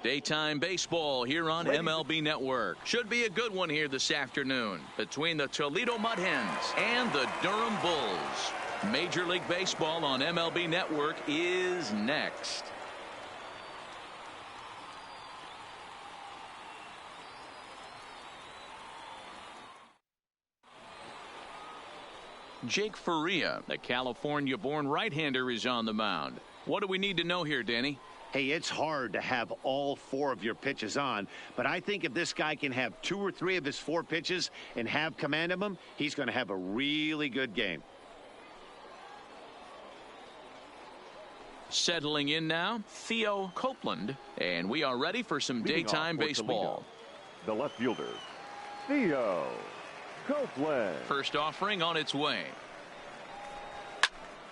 Daytime baseball here on MLB Network. Should be a good one here this afternoon between the Toledo Mudhens and the Durham Bulls. Major League Baseball on MLB Network is next. Jake Faria, the California-born right-hander, is on the mound. What do we need to know here, Danny? Hey, it's hard to have all four of your pitches on, but I think if this guy can have 2 or 3 of his 4 pitches and have command of them, he's going to have a really good game. Settling in now, Theo Copeland, and we are ready for some daytime baseball. Toledo, the left fielder, Theo Copeland. First offering on its way.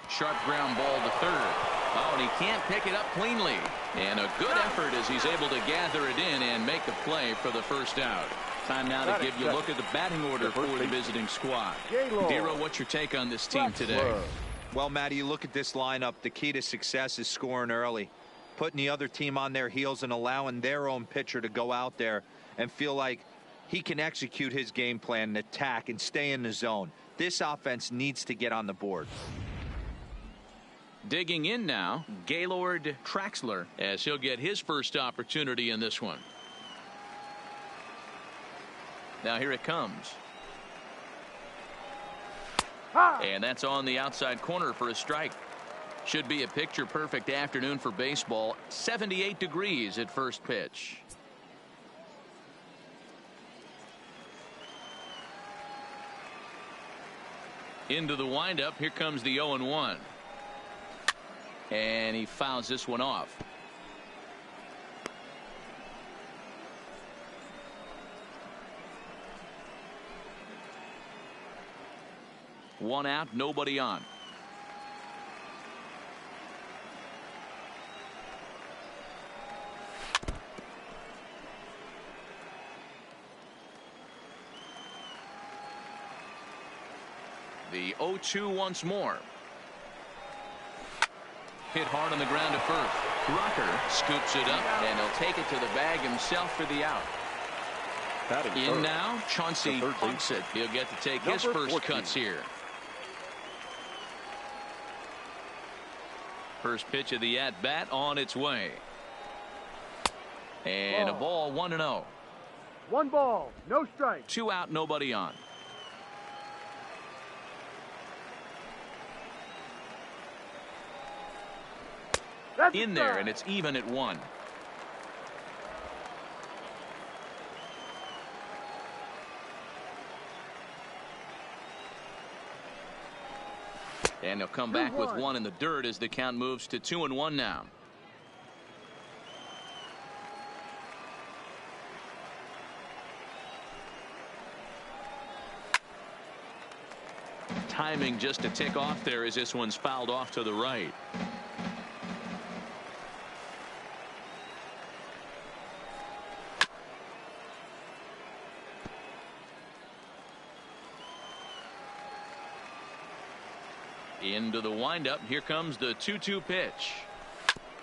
Sharp ground ball to third. Oh, and he can't pick it up cleanly. And a good effort as he's able to gather it in and make the play for the first out. Time now to give you a look at the batting order for the visiting squad. Dero, what's your take on this team today? Well, Matty, you look at this lineup. The key to success is scoring early, putting the other team on their heels and allowing their own pitcher to go out there and feel like he can execute his game plan and attack and stay in the zone. This offense needs to get on the board. Digging in now, Gaylord Traxler, as he'll get his first opportunity in this one. Now here it comes. And that's on the outside corner for a strike. Should be a picture-perfect afternoon for baseball. 78 degrees at first pitch. Into the windup. Here comes the 0-1. And he fouls this one off. One out, nobody on. The 0-2 once more. Hit hard on the ground to first. Rocker scoops it up, and he'll take it to the bag himself for the out. In now, Chauncey punks it. He'll get to take his first cuts here. First pitch of the at-bat on its way. And a ball, 1-0. 1 ball, no strike. 2 out, nobody on. In there, and it's even at 1. And he'll come back with 1 in the dirt as the count moves to 2-1 now. Timing just a tick off there as this one's fouled off to the right. Into the windup. Here comes the 2-2 pitch.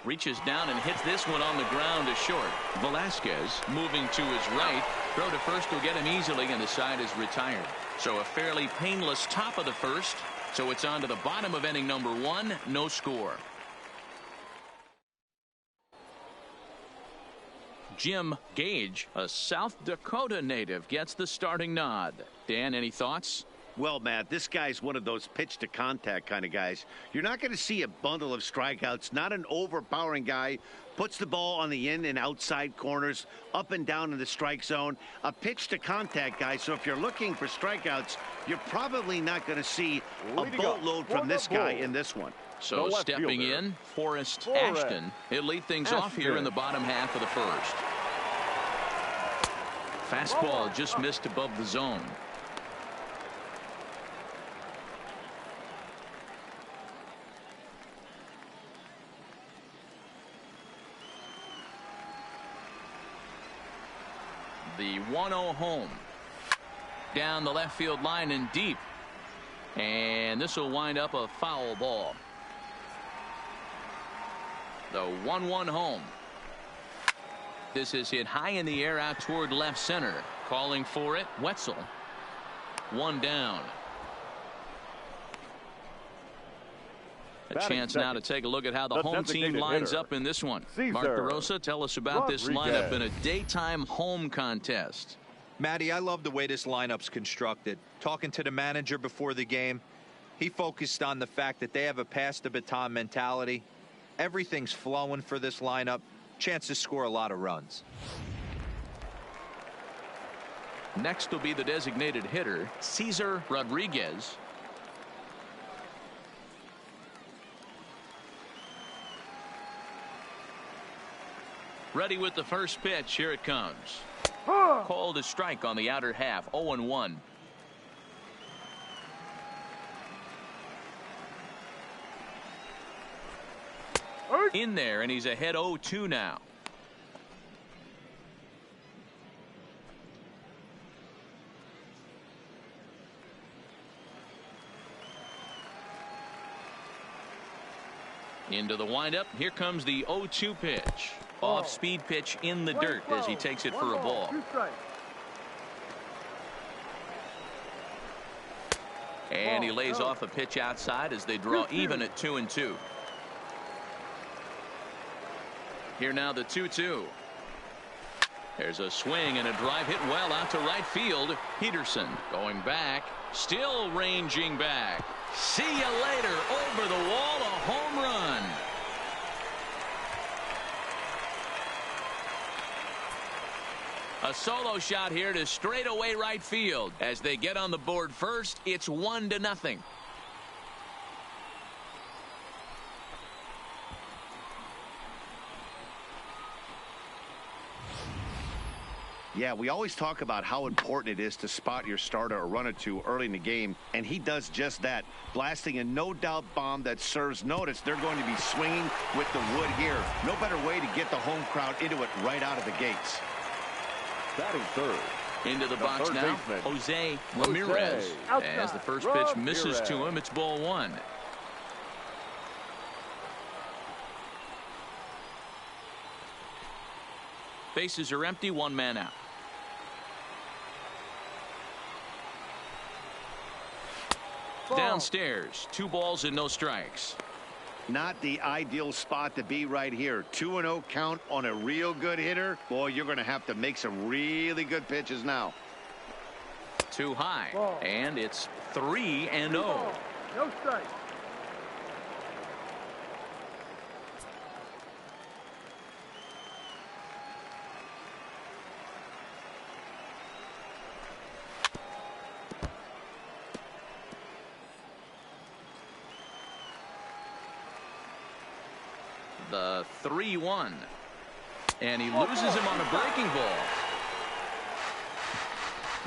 Reaches down and hits this one on the ground to short. Velasquez moving to his right. Throw to first will get him easily, and the side is retired. So a fairly painless top of the first. So it's on to the bottom of inning number 1. No score. Jim Gage, a South Dakota native, gets the starting nod. Dan, any thoughts? Well, Matt, this guy's one of those pitch-to-contact kind of guys. You're not going to see a bundle of strikeouts, not an overpowering guy. Puts the ball on the in and outside corners, up and down in the strike zone. A pitch-to-contact guy, so if you're looking for strikeouts, you're probably not going to see a boatload from this guy in this one. So stepping in, Forrest Ashton. He'll lead things off here in the bottom half of the first. Fastball just missed above the zone. The 1-0 home. Down the left field line and deep. And this will wind up a foul ball. The 1-1 home. This is hit high in the air out toward left center. Calling for it, Wetzel. One down. A chance now to take a look at how the home team lines up in this one. Mark DeRosa, tell us about this lineup in a daytime home contest. Matty, I love the way this lineup's constructed. Talking to the manager before the game, he focused on the fact that they have a pass the baton mentality. Everything's flowing for this lineup. Chance to score a lot of runs. Next will be the designated hitter, Cesar Rodriguez. Ready with the first pitch. Here it comes. Called a strike on the outer half. 0-1. In there, and he's ahead 0-2 now. Into the windup. Here comes the 0-2 pitch. Off-speed pitch in the dirt as he takes it for a ball. And he lays off a pitch outside as they draw even at 2-2. Here now the 2-2. There's a swing and a drive hit well out to right field. Peterson going back, still ranging back. See you later. Over the wall, a home run. A solo shot here to straightaway right field. As they get on the board first, it's 1-0. Yeah, we always talk about how important it is to spot your starter or run it to early in the game, and he does just that, blasting a no-doubt bomb that serves notice. They're going to be swinging with the wood here. No better way to get the home crowd into it right out of the gates. Batting third. Into the box now, Jose Ramirez. As the first pitch misses to him, it's ball one. Bases are empty, one man out. Downstairs, 2 balls and no strikes. Not the ideal spot to be right here. 2-0 count on a real good hitter. Boy, you're going to have to make some really good pitches now. Too high, and it's 3-0. No strike. The 3-1, and he loses him on a breaking ball.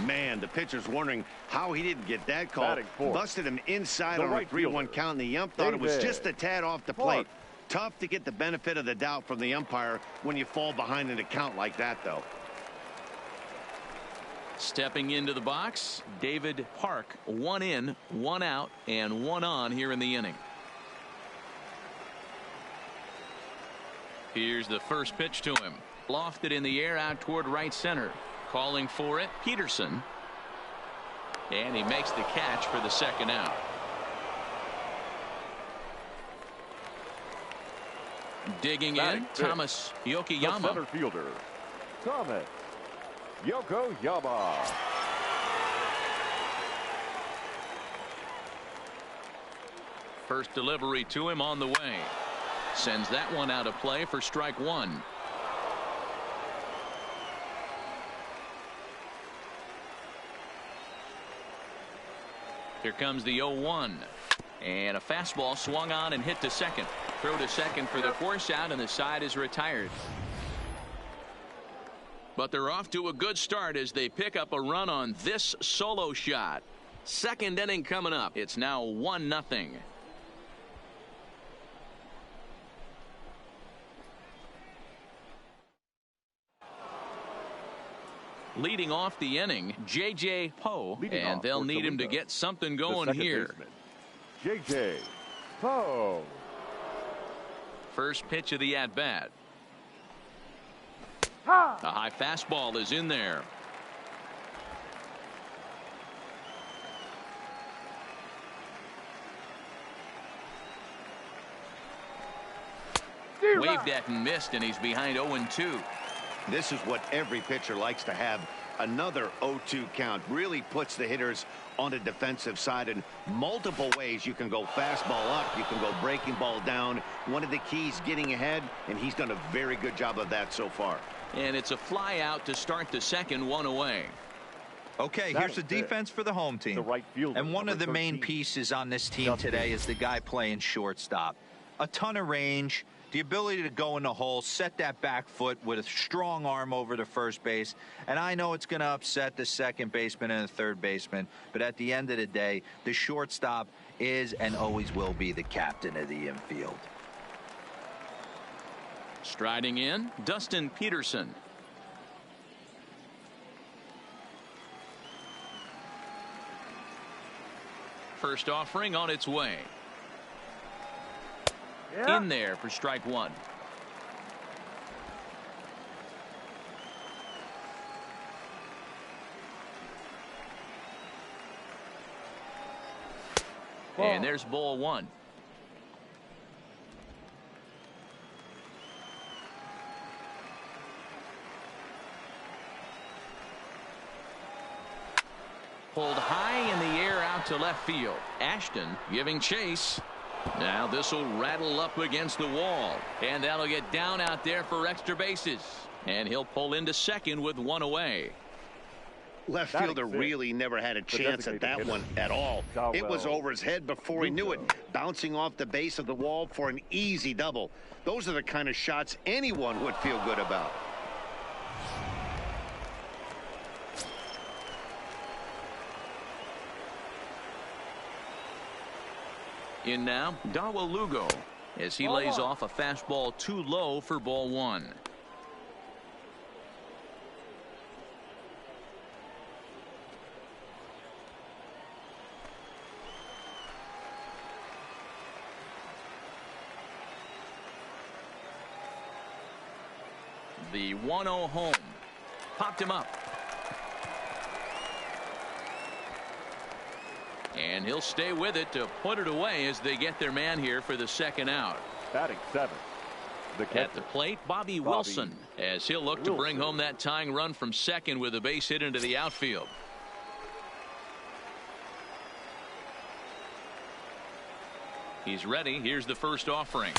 Man, the pitcher's wondering how he didn't get that call. Busted him inside on a 3-1 count, and the ump thought it was just a tad off the plate. Tough to get the benefit of the doubt from the umpire when you fall behind in a count like that, though. Stepping into the box, David Park. 1 in, 1 out, and 1 on here in the inning. Here's the first pitch to him. Lofted in the air out toward right center. Calling for it, Peterson. And he makes the catch for the second out. Digging in, Thomas Yokoyama. The center fielder, Thomas Yokoyama. First delivery to him on the way. Sends that one out of play for strike one. Here comes the 0-1. And a fastball swung on and hit to second. Throw to second for the force out, and the side is retired. But they're off to a good start as they pick up a run on this solo shot. Second inning coming up. It's now 1-0. Leading off the inning, J.J. Poe, and they'll need him to get something going here. J.J. Poe. First pitch of the at-bat. Ha! A high fastball is in there. Waved at and missed, and he's behind 0-2. This is what every pitcher likes to have. Another 0-2 count really puts the hitters on the defensive side in multiple ways. You can go fastball up, you can go breaking ball down. One of the keys, getting ahead, and he's done a very good job of that so far. And it's a fly out to start the second, one away. Okay, here's the defense for the home team. The right fielder, and one of the main 13, pieces on this team today is the guy playing shortstop. A ton of range, the ability to go in the hole, set that back foot with a strong arm over to first base. And I know it's going to upset the second baseman and the third baseman, but at the end of the day, the shortstop is and always will be the captain of the infield. Striding in, Dustin Peterson. First offering on its way. Yeah. In there for strike one. Ball. And there's ball one. Pulled high in the air out to left field. Ashton giving chase. Now this will rattle up against the wall, and that'll get down out there for extra bases, and he'll pull into second with one away. Left fielder really never had a chance at that one at all. It was over his head before he knew it, bouncing off the base of the wall for an easy double. Those are the kind of shots anyone would feel good about. In now, Dawa Lugo, as he lays off a fastball too low for ball one. The 1-0 home. Popped him up. And he'll stay with it to put it away as they get their man here for the second out. Batting seventh, the catcher. At the plate, Bobby Wilson, as he'll look to bring home that tying run from second with a base hit into the outfield. He's ready. Here's the first offering.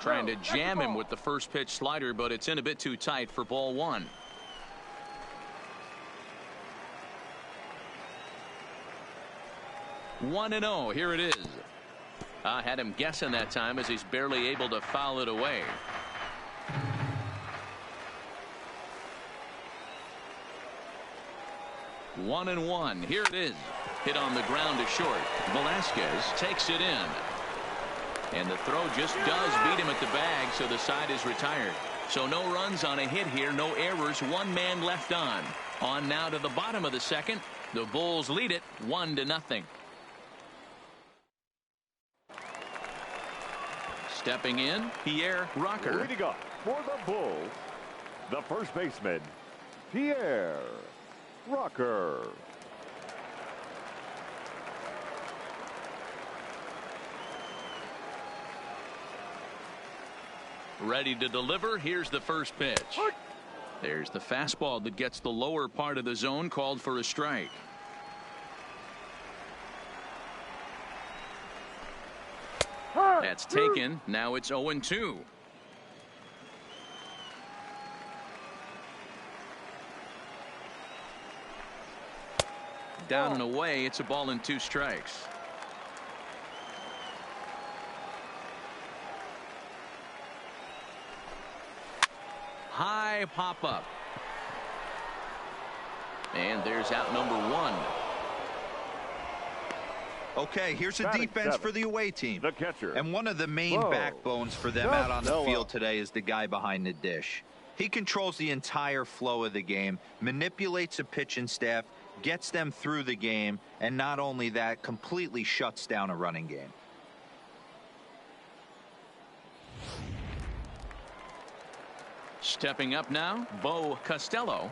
Trying to jam him with the first pitch slider, but it's in a bit too tight for ball one. One and 0. Here it is. I had him guessing that time as he's barely able to foul it away. One and 1. Here it is. Hit on the ground to short. Velasquez takes it in. And the throw just does beat him at the bag, so the side is retired. So no runs on a hit here, no errors, one man left on. On now to the bottom of the second. The Bulls lead it 1-0. Stepping in, Pierre Rocker. Leading up for the Bulls, the first baseman, Pierre Rocker. Ready to deliver. Here's the first pitch. There's the fastball that gets the lower part of the zone, called for a strike. That's taken. Now it's 0-2. Down and away. It's a ball and 2 strikes. High pop up. And there's out number 1. Okay, here's a defense for the away team. The catcher. And one of the main backbones for them out on the field today is the guy behind the dish. He controls the entire flow of the game, manipulates the pitching staff, gets them through the game, and not only that, completely shuts down a running game. Stepping up now, Bo Costello.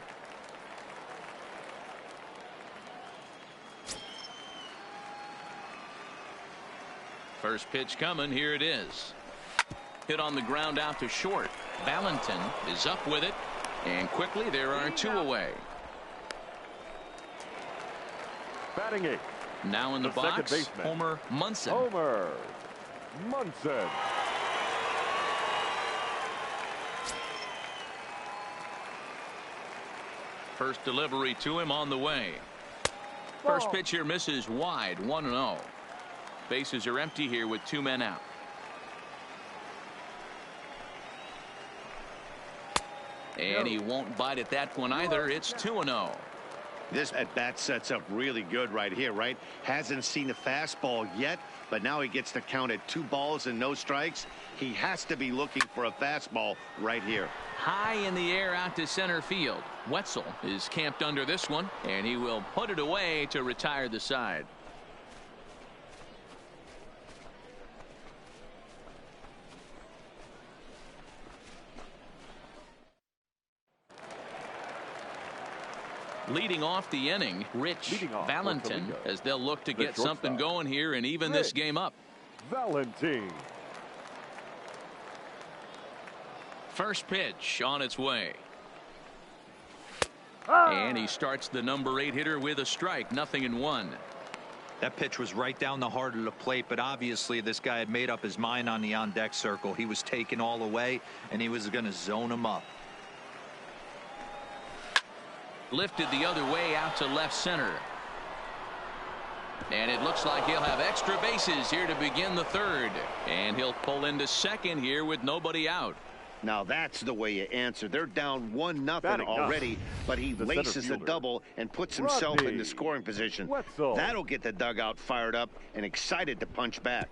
First pitch coming. Here it is. Hit on the ground out to short. Valentin is up with it. And quickly there are two away. Batting eighth. Now in the box, Homer Munson. Homer Munson. First delivery to him on the way. First pitch here misses wide. 1-0. Bases are empty here with two men out. And he won't bite at that one either. It's 2-0. This at bat sets up really good right here, right? Hasn't seen a fastball yet, but now he gets to count at 2 balls and no strikes. He has to be looking for a fastball right here. High in the air out to center field. Wetzel is camped under this one, and he will put it away to retire the side. Leading off the inning, Rich Valentin, as they'll look to get something going here and even this game up. Valentin. First pitch on its way. And he starts the number 8 hitter with a strike. 0-1. That pitch was right down the heart of the plate, but obviously this guy had made up his mind on the on-deck circle. He was taken all the way, and he was going to zone him up. Lifted the other way out to left center. And it looks like he'll have extra bases here to begin the third. And he'll pull into second here with nobody out. Now that's the way you answer. They're down 1-0 already, but he laces the double and puts himself in the scoring position. Wetzel. That'll get the dugout fired up and excited to punch back.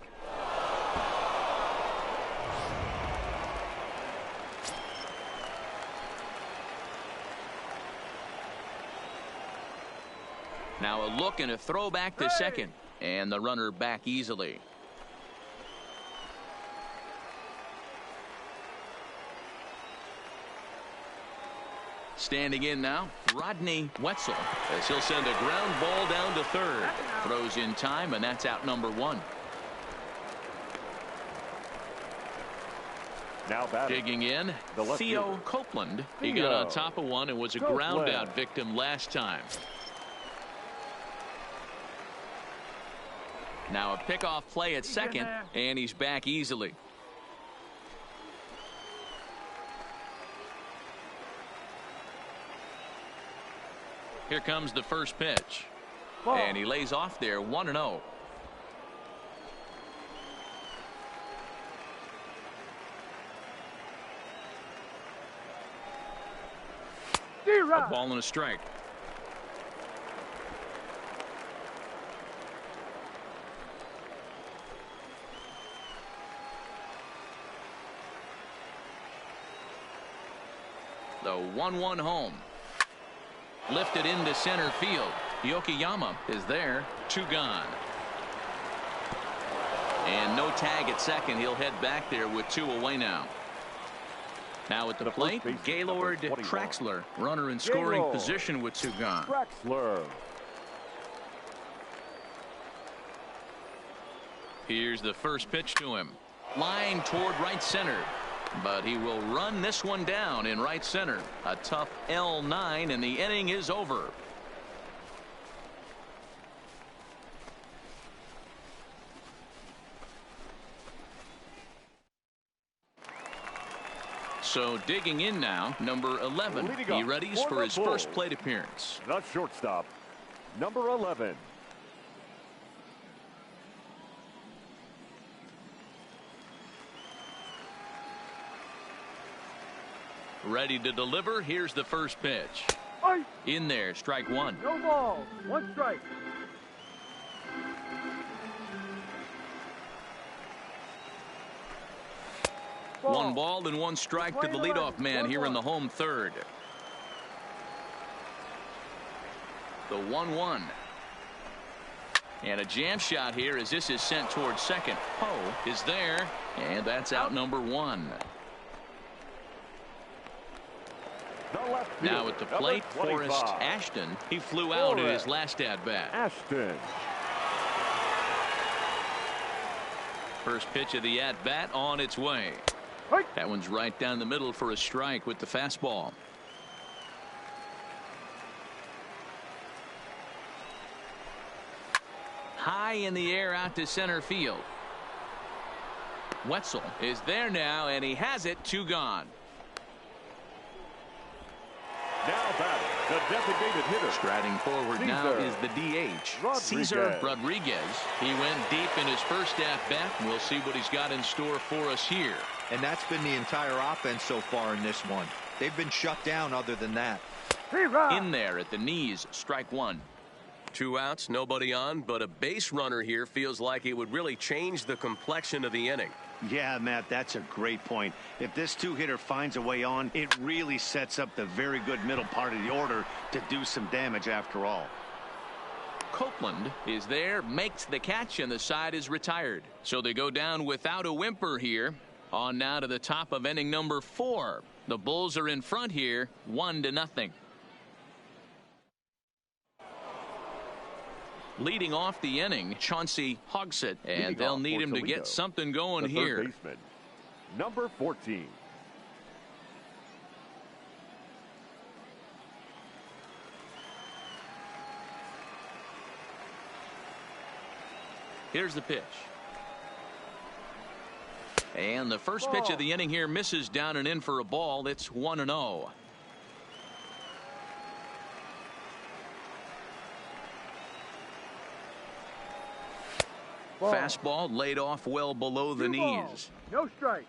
Now a look and a throw back to second, and the runner back easily. Standing in now, Rodney Wetzel, as he'll send a ground ball down to third. Throws in time, and that's out number 1. Now batting. Digging in, Theo fielder. Copeland. He got on top of one and was a ground out victim last time. Now a pickoff play at second, and he's back easily. Here comes the first pitch. And he lays off there. 1-0. A ball and a strike. The 1-1 home. Lifted into center field. Yokoyama is there. 2 gone. And no tag at second. He'll head back there with 2 away now. Now at the plate, Gaylord Traxler, runner in scoring position with 2 gone. Traxler. Here's the first pitch to him. Line toward right center. But he will run this one down in right center. A tough L9, and the inning is over. So digging in now, number 11. He readies for his first plate appearance. The shortstop, number 11. Ready to deliver. Here's the first pitch. In there, strike 1. No ball, 1 strike. Ball. 1 ball and 1 strike to the leadoff man here in the home third. The 1-1. And a jam shot here as this is sent towards second. Poe is there, and that's out number 1. The left fielder, Now at the number plate, 25. Forrest Ashton. He flew out in his last at-bat. Ashton. First pitch of the at-bat on its way. That one's right down the middle for a strike with the fastball. High in the air out to center field. Wetzel is there now, and he has it. 2 gone. Now batting, the designated hitter. Striding forward now is the DH, Cesar Rodriguez. He went deep in his first at-bat. We'll see what he's got in store for us here. And that's been the entire offense so far in this one. They've been shut down other than that. In there at the knees, strike 1. 2 outs, nobody on, but a base runner here feels like it would really change the complexion of the inning. Yeah, Matt, that's a great point. If this 2-hitter finds a way on, it really sets up the very good middle part of the order to do some damage after all. Copeland is there, makes the catch, and the side is retired. So they go down without a whimper here. On now to the top of inning number 4. The Bulls are in front here, 1-0. Leading off the inning, Chauncey Hogsett, and they'll need him to get something going here. Third baseman, number 14. Here's the pitch. And the first pitch of the inning here misses down and in for a ball. It's 1-0. Fastball laid off well below the knees. No strike.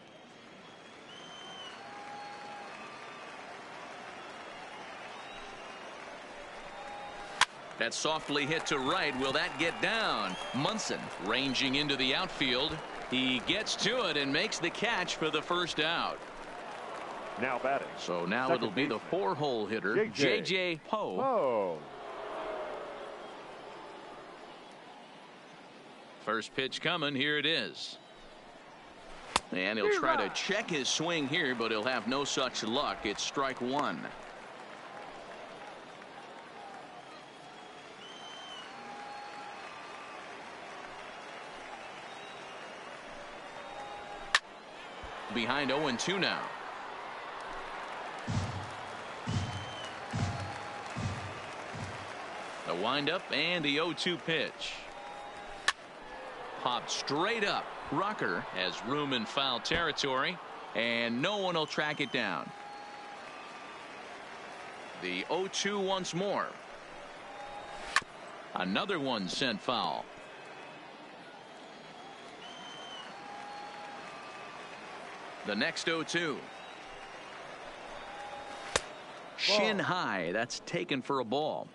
That's softly hit to right. Will that get down? Munson ranging into the outfield. He gets to it and makes the catch for the first out. Now batting. So now second it'll be the baseman, 4-hole hitter, J.J. Poe. Oh. First pitch coming. Here it is. And he'll try to check his swing here, but he'll have no such luck. It's strike 1. Behind 0-2 now. The windup and the 0-2 pitch. Popped straight up. Rucker has room in foul territory, and no one will track it down. The 0-2 once more. Another one sent foul. The next 0-2. Shin high. That's taken for a ball.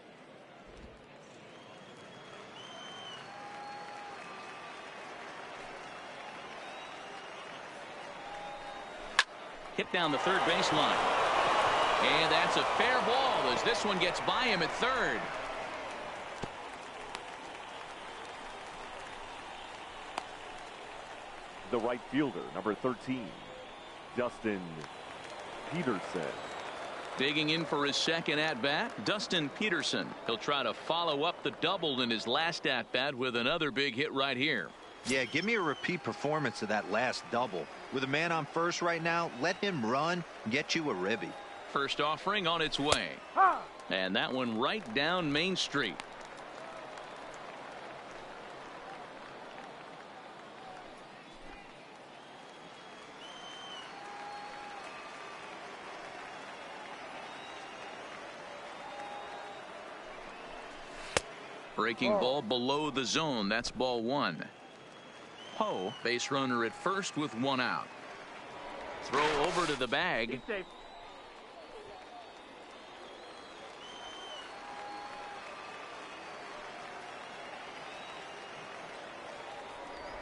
Hit down the third baseline. And that's a fair ball as this one gets by him at third. The right fielder, number 13, Dustin Peterson. Digging in for his second at-bat, Dustin Peterson. He'll try to follow up the double in his last at-bat with another big hit right here. Yeah, give me a repeat performance of that last double. With a man on first right now, let him run and get you a ribby. First offering on its way. And that one right down Main Street. Breaking ball below the zone. That's ball 1. Poe, base runner at first with 1 out. Throw over to the bag.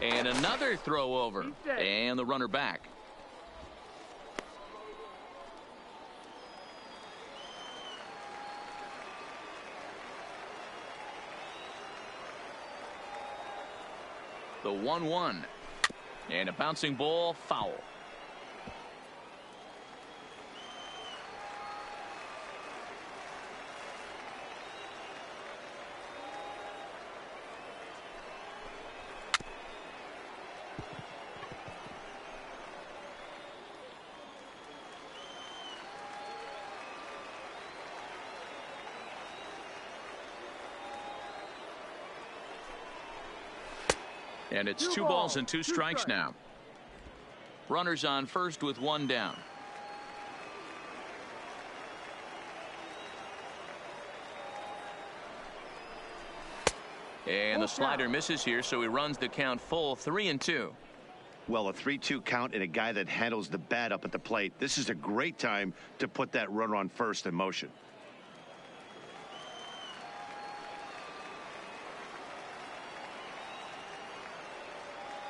And another throw over. And the runner back. The 1-1. And a bouncing ball, foul. And it's 2 balls and 2 strikes now. Runners on first with 1 down. And the slider misses here, so he runs the count full 3-2. Well, a 3-2 count and a guy that handles the bat up at the plate. This is a great time to put that runner on first in motion.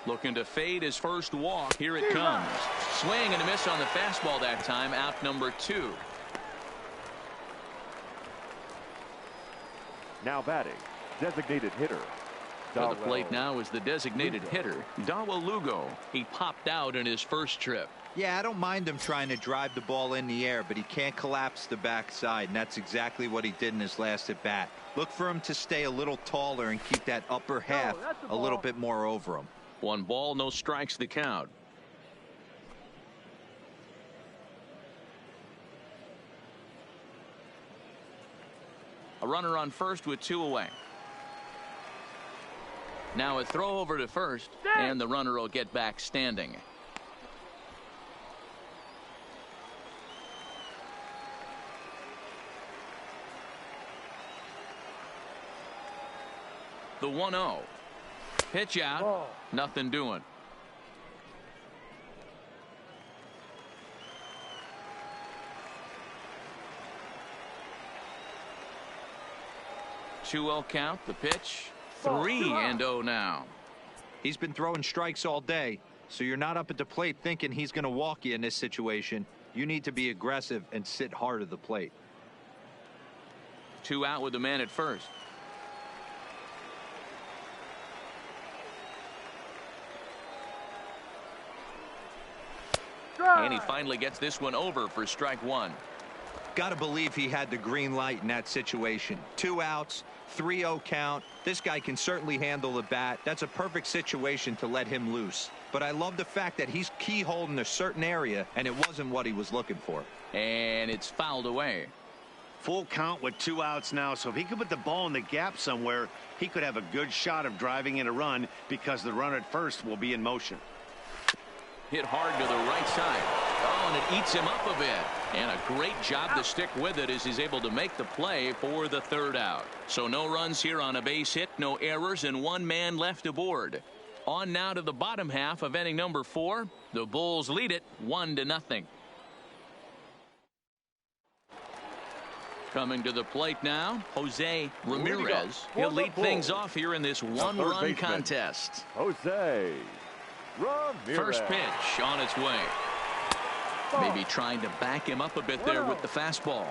Looking to fade his first walk. Here it comes. Swing and a miss on the fastball that time. Out number 2. Now batting, designated hitter. To the plate now is the designated hitter, Dawa Lugo. He popped out in his first trip. Yeah, I don't mind him trying to drive the ball in the air, but he can't collapse the backside, and that's exactly what he did in his last at bat. Look for him to stay a little taller and keep that upper half a little bit more over him. 1 ball, no strikes the count. A runner on first with 2 away. Now a throw over to first, and the runner will get back standing. The 1-0. Pitch out. Nothing doing. Two-0 count. The pitch. 3-0 now. He's been throwing strikes all day, so you're not up at the plate thinking he's going to walk you in this situation. You need to be aggressive and sit hard at the plate. 2 out with the man at first. And he finally gets this one over for strike 1. Got to believe he had the green light in that situation. 2 outs, 3-0 count. This guy can certainly handle the bat. That's a perfect situation to let him loose. But I love the fact that he's keyholed in a certain area, and it wasn't what he was looking for. And it's fouled away. Full count with 2 outs now, so if he could put the ball in the gap somewhere, he could have a good shot of driving in a run because the runner at first will be in motion. Hit hard to the right side. Oh, and it eats him up a bit. And a great job to stick with it as he's able to make the play for the 3rd out. So no runs here on a base hit, no errors, and 1 man left aboard. On now to the bottom half of inning number 4. The Bulls lead it 1-0. Coming to the plate now, Jose Ramirez. He'll lead things off here in this 1-run contest. Jose Ramirez. First pitch on its way. Maybe trying to back him up a bit there with the fastball.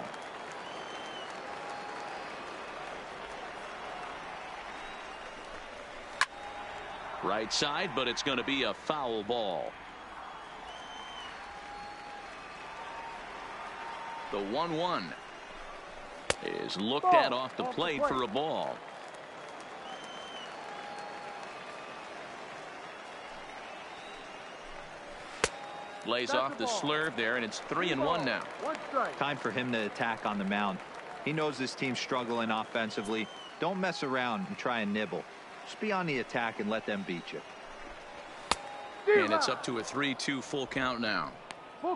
Right side, but it's going to be a foul ball. The 1-1 is looked at off the plate for a ball. Lays off the slurve there, and it's 3-1 now. Time for him to attack on the mound. He knows this team's struggling offensively. Don't mess around and try and nibble. Just be on the attack and let them beat you. And it's up to a 3-2 full count now.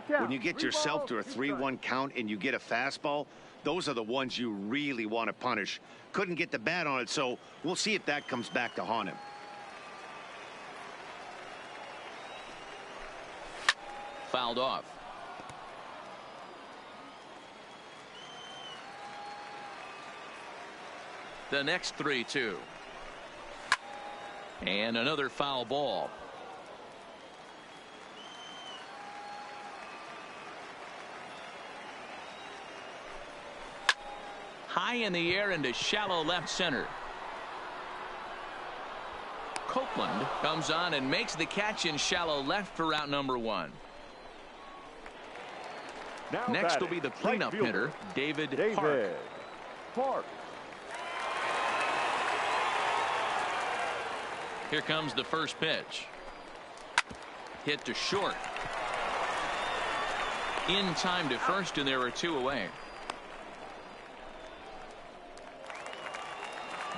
When you get yourself to a 3-1 count and you get a fastball, those are the ones you really want to punish. Couldn't get the bat on it, so we'll see if that comes back to haunt him. Fouled off. The next 3-2. And another foul ball. High in the air into shallow left center. Copeland comes on and makes the catch in shallow left for out number 1. Now Next will be the cleanup hitter, David Park. Here comes the first pitch. Hit to short. In time to first, and there are 2 away.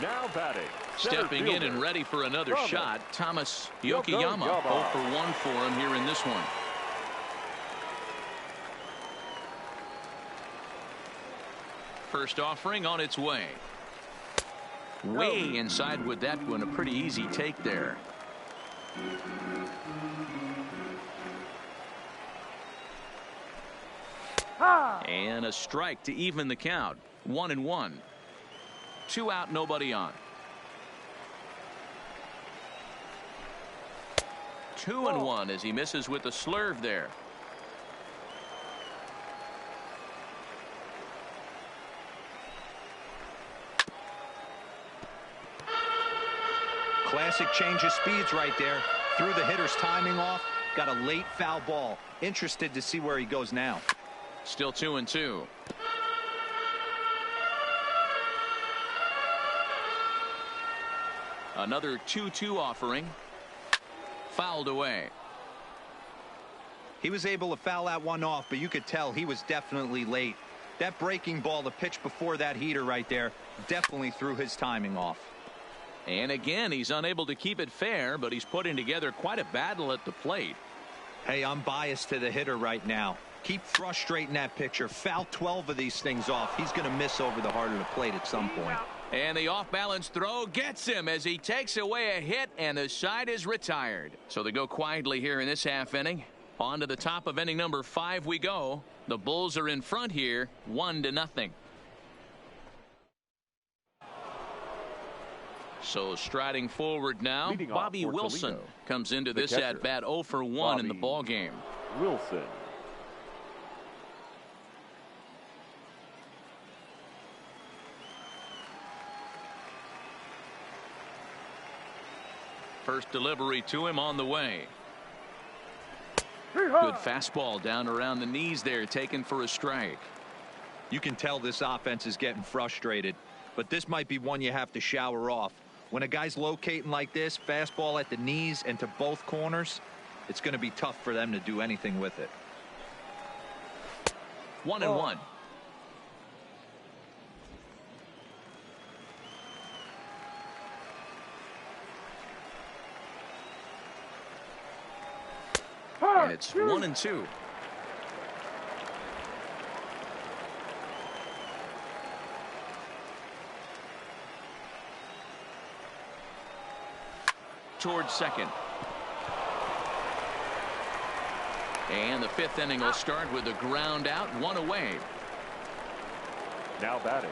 Now batting. Stepping in and ready for another shot, Thomas Yokoyama. 0 for 1 for him here in this one. First offering on its way. Way inside with that one. A pretty easy take there. And a strike to even the count. 1-1. 2 out, nobody on. 2-1 as he misses with the slurve there. Classic change of speeds right there. Threw the hitter's timing off. Got a late foul ball. Interested to see where he goes now. Still 2-2. Another 2-2 offering. Fouled away. He was able to foul that one off, but you could tell he was definitely late. That breaking ball, the pitch before that heater right there, definitely threw his timing off. And again, he's unable to keep it fair, but he's putting together quite a battle at the plate. Hey, I'm biased to the hitter right now. Keep frustrating that pitcher. Foul 12 of these things off. He's going to miss over the heart of the plate at some point. And the off-balance throw gets him as he takes away a hit, and the side is retired. So they go quietly here in this half inning. On to the top of inning number 5 we go. The Bulls are in front here, 1-0. So striding forward now, Bobby Wilson comes into this at bat 0 for 1 in the ball game. Wilson. First delivery to him on the way. Good fastball down around the knees there, taken for a strike. You can tell this offense is getting frustrated, but this might be one you have to shower off. When a guy's locating like this, fastball at the knees and to both corners, it's going to be tough for them to do anything with it. 1-1. And it's 1-2. Towards second. And the 5th inning will start with a ground out, 1 away. Now batting,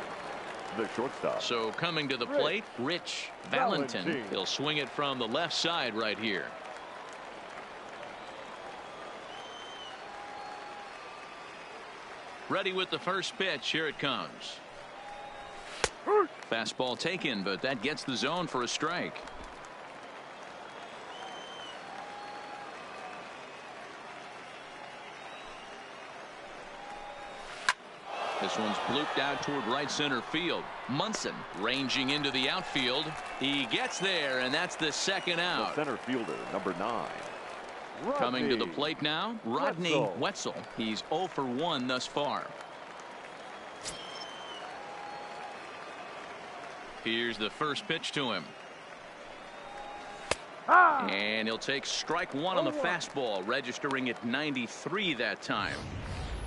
the shortstop. So coming to the plate, Rich Valentin. He'll swing it from the left side right here. Ready with the first pitch. Here it comes. Fastball taken, but that gets the zone for a strike. This one's blooped out toward right center field. Munson ranging into the outfield. He gets there, and that's the second out. The center fielder, number 9. Coming to the plate now, Rodney Wetzel. He's 0 for 1 thus far. Here's the first pitch to him. And he'll take strike 1 on the fastball, registering at 93 that time.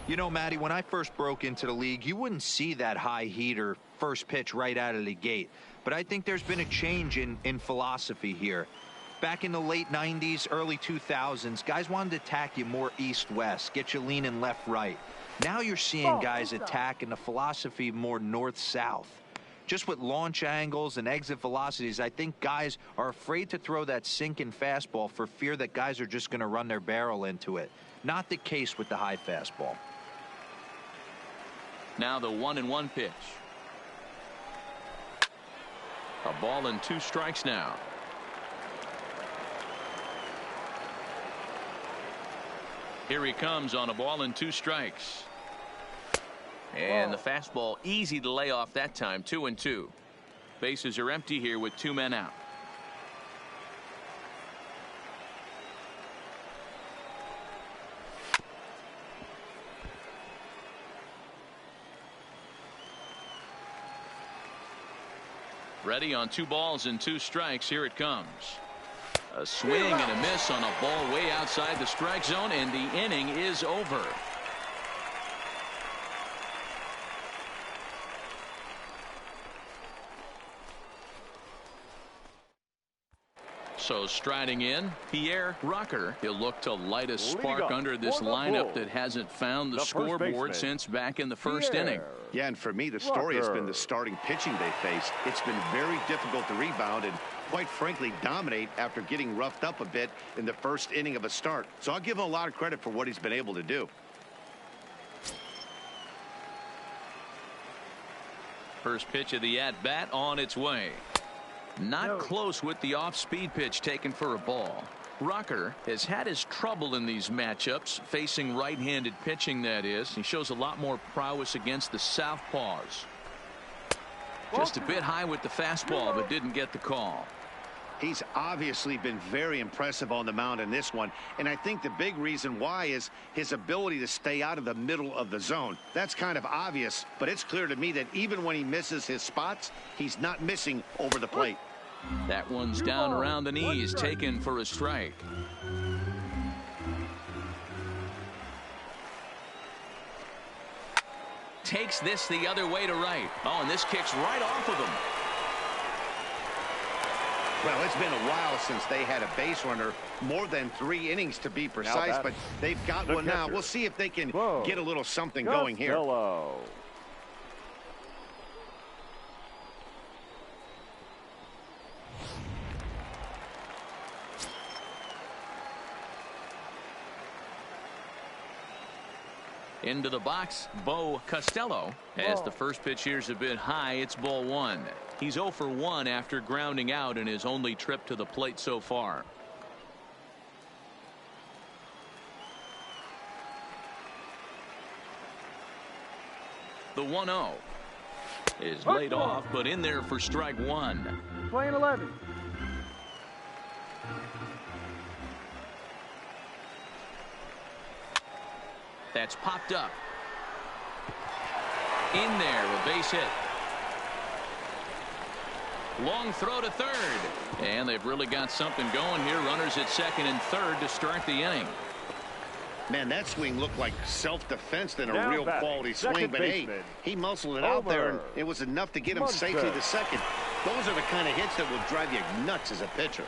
You know, Matty, when I first broke into the league, you wouldn't see that high heater first pitch right out of the gate. But I think there's been a change in philosophy here. Back in the late 90s, early 2000s, guys wanted to attack you more east-west, get you leaning left-right. Now you're seeing guys attack in the philosophy more north-south. Just with launch angles and exit velocities, I think guys are afraid to throw that sinking fastball for fear that guys are just going to run their barrel into it. Not the case with the high fastball. Now the 1-1 pitch. A ball and 2 strikes now. Here he comes on a ball and 2 strikes. And the fastball easy to lay off that time. 2-2. Bases are empty here with 2 men out. Ready on 2 balls and 2 strikes. Here it comes. A swing and a miss on a ball way outside the strike zone, and the inning is over. So striding in, Pierre Rocker. He'll look to light a spark under this lineup that hasn't found the scoreboard since back in the first inning. Yeah, and for me, the story has been the starting pitching they faced. It's been very difficult to rebound and, quite frankly, dominate after getting roughed up a bit in the first inning of a start. So I'll give him a lot of credit for what he's been able to do. First pitch of the at-bat on its way. Not close with the off-speed pitch taken for a ball. Rocker has had his trouble in these matchups, facing right-handed pitching, that is. He shows a lot more prowess against the southpaws. Just a bit high with the fastball, but didn't get the call. He's obviously been very impressive on the mound in this one, and I think the big reason why is his ability to stay out of the middle of the zone. That's kind of obvious, but it's clear to me that even when he misses his spots, he's not missing over the plate. That one's down around the knees, taken for a strike. Takes this the other way to right. Oh, and this kicks right off of him. Well, it's been a while since they had a base runner, more than 3 innings to be precise, but they've got one now. We'll see if they can get a little something going here. Into the box, Bo Costello. As the first pitch here's a bit high, it's ball 1. He's 0 for 1 after grounding out in his only trip to the plate so far. The 1-0 is laid off, but in there for strike 1. Playing 11. That's popped up. In there, a base hit. Long throw to third. And they've really got something going here. Runners at second and third to start the inning. Man, that swing looked like self-defense than a real quality swing. But, hey, he muscled it out there, and it was enough to get him safely to second. Those are the kind of hits that will drive you nuts as a pitcher.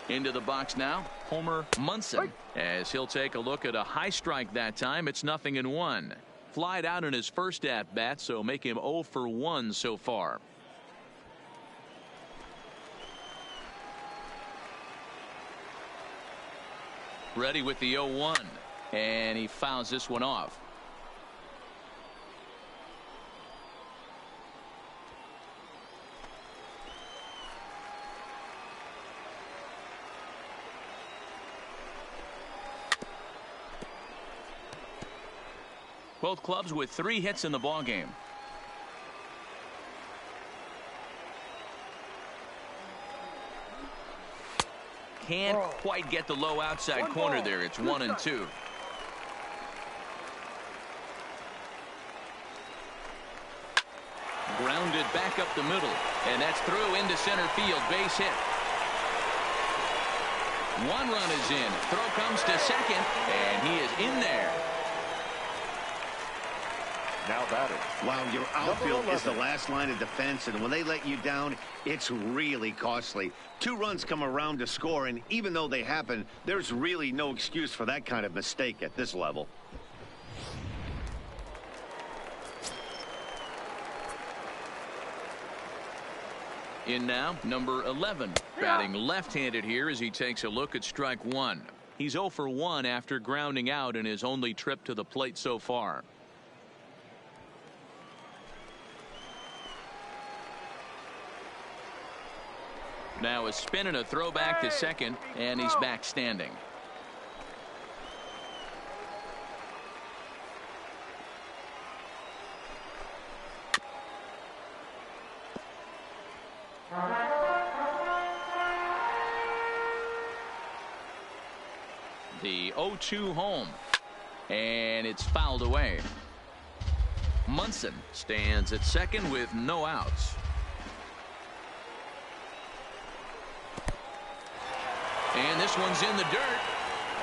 Into the box now, Homer Munson, as he'll take a look at a high strike that time. It's 0-1. Flied out in his first at bat, so make him 0 for 1 so far. Ready with the 0-1, and he fouls this one off. Both clubs with 3 hits in the ballgame. Can't quite get the low outside corner there. It's 1-2. Grounded back up the middle, and that's through into center field. Base hit. 1 run is in. Throw comes to second, and he is in there. Now batting. Wow, your outfield is the last line of defense, and when they let you down, it's really costly. 2 runs come around to score, and even though they happen, there's really no excuse for that kind of mistake at this level. In now, number 11, batting left-handed here as he takes a look at strike 1. He's 0 for 1 after grounding out in his only trip to the plate so far. Now a spin and a throw back to second, and he's back standing. The 0-2 home. And it's fouled away. Munson stands at second with no outs. And this one's in the dirt.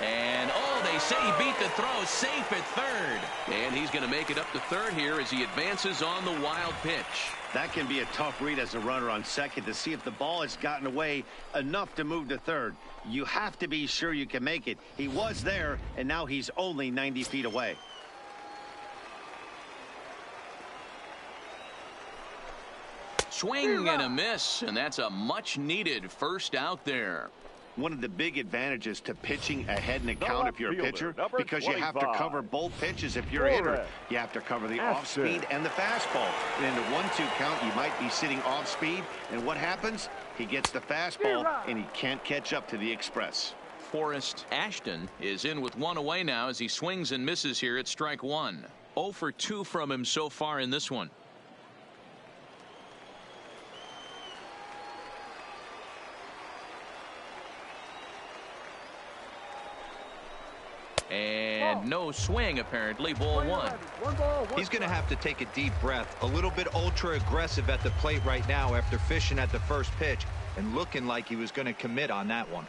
And, oh, they say he beat the throw. Safe at third. And he's going to make it up to third here as he advances on the wild pitch. That can be a tough read as a runner on second to see if the ball has gotten away enough to move to third. You have to be sure you can make it. He was there, and now he's only 90 feet away. Swing and a miss, and that's a much-needed first out there. One of the big advantages to pitching ahead in a count if you're a pitcher, because you have to cover both pitches if you're a hitter. You have to cover the off-speed and the fastball. And in the 1-2 count, you might be sitting off-speed, and what happens? He gets the fastball, and he can't catch up to the express. Forrest Ashton is in with one away now as he swings and misses here at strike one. 0 for 2 from him so far in this one. And no swing, apparently. Ball one. He's going to have to take a deep breath. A little bit ultra aggressive at the plate right now after fishing at the first pitch and looking like he was going to commit on that one.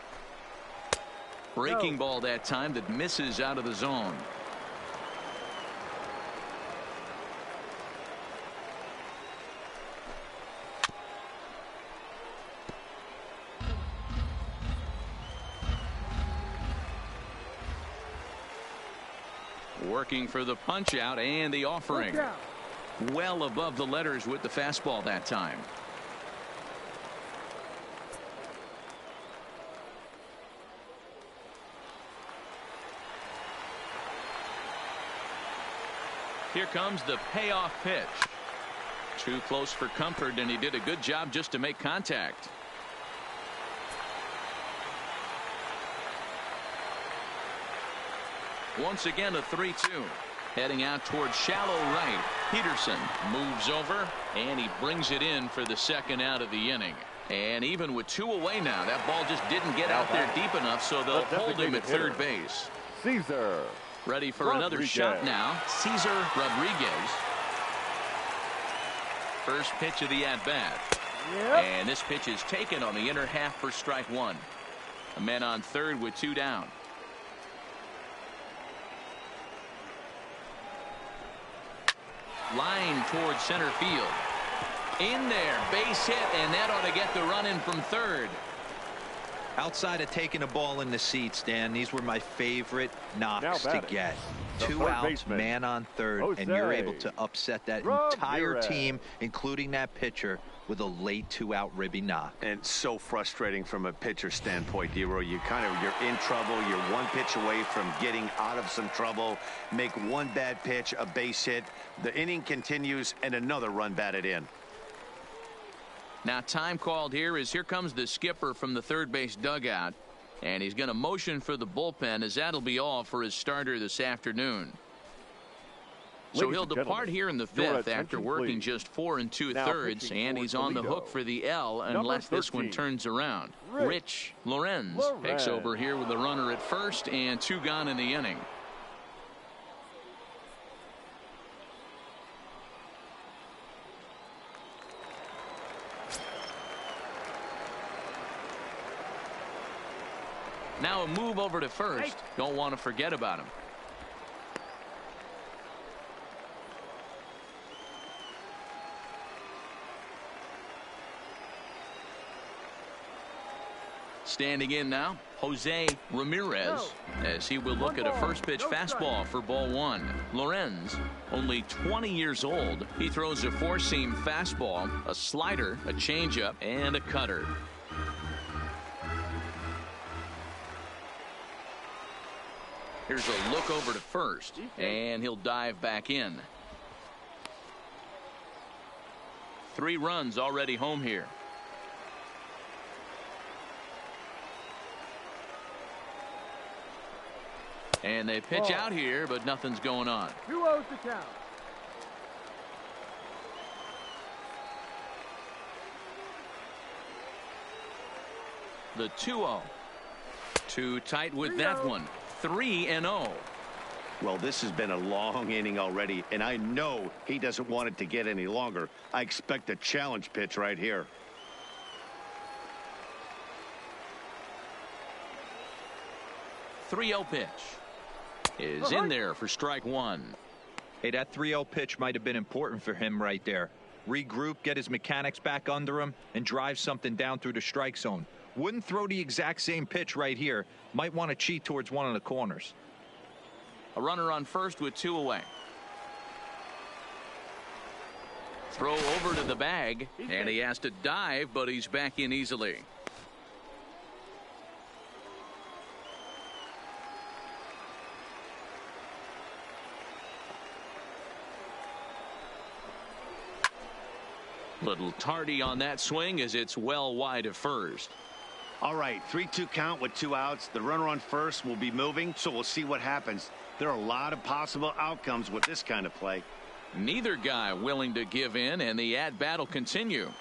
Breaking ball that time that misses out of the zone. Working for the punch out and the offering. Well above the letters with the fastball that time. Here comes the payoff pitch. Too close for comfort, and he did a good job just to make contact. Once again, a 3-2. Heading out towards shallow right. Peterson moves over, and he brings it in for the second out of the inning. And even with 2 away now, that ball just didn't get out there deep enough, so they'll hold him at third base. Caesar Ready for another shot now. Cesar Rodriguez. First pitch of the at-bat. And this pitch is taken on the inner half for strike one. A man on third with 2 down. Line towards center field. In there, base hit, and that ought to get the run in from third. Outside of taking a ball in the seats, Dan, these were my favorite knocks to get. 2 outs, man on third, and you're able to upset that entire team, including that pitcher, with a late 2-out ribby knock. And so frustrating from a pitcher standpoint, D-Roy. You're in trouble. You're 1 pitch away from getting out of some trouble. Make 1 bad pitch, a base hit. The inning continues, and another run batted in. Now time called here comes the skipper from the third base dugout, and he's going to motion for the bullpen, as that'll be all for his starter this afternoon. So he'll depart here in the 5th after working just 4 2/3, and he's on the hook for the L unless this one turns around. Rich Lorenz takes over here with the runner at first and 2 gone in the inning. Now a move over to first. Don't want to forget about him. Standing in now, Jose Ramirez, as he will look at a first pitch fastball for ball one. Lorenz, only 20 years old. He throws a 4-seam fastball, a slider, a changeup, and a cutter. Here's a look over to first, and he'll dive back in. 3 runs already home here. And they pitch out here, but nothing's going on. 2-0 to count. The 2-0. Too tight with that one. 3-0. Well, this has been a long inning already, and I know he doesn't want it to get any longer. I expect a challenge pitch right here. .30 pitch is in there for strike one. Hey, that 3-0 pitch might have been important for him right there. Regroup, get his mechanics back under him, and drive something down through the strike zone. Wouldn't throw the exact same pitch right here. Might want to cheat towards one of the corners. A runner on first with 2 away. Throw over to the bag, and he has to dive, but he's back in easily. Little tardy on that swing as it's well wide of first. All right, 3-2 count with 2 outs. The runner on first will be moving, so we'll see what happens. There are a lot of possible outcomes with this kind of play. Neither guy willing to give in, and the at-bat will continue.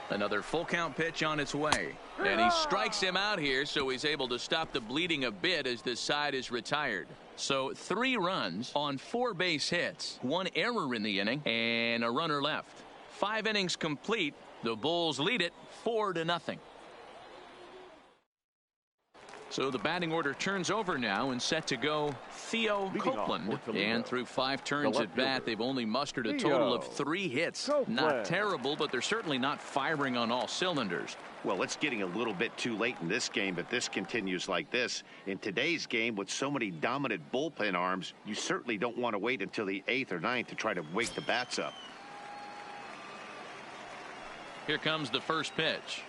Another full count pitch on its way. And he strikes him out here, so he's able to stop the bleeding a bit as the side is retired. So 3 runs on 4 base hits, 1 error in the inning, and a runner left. 5 innings complete. The Bulls lead it 4-0. So the batting order turns over now and set to go Theo Copeland. And through 5 turns at bat, they've only mustered a total of 3 hits. Not terrible, but they're certainly not firing on all cylinders. Well, it's getting a little bit too late in this game if this continues like this. In today's game, with so many dominant bullpen arms, you certainly don't want to wait until the 8th or 9th to try to wake the bats up. Here comes the first pitch.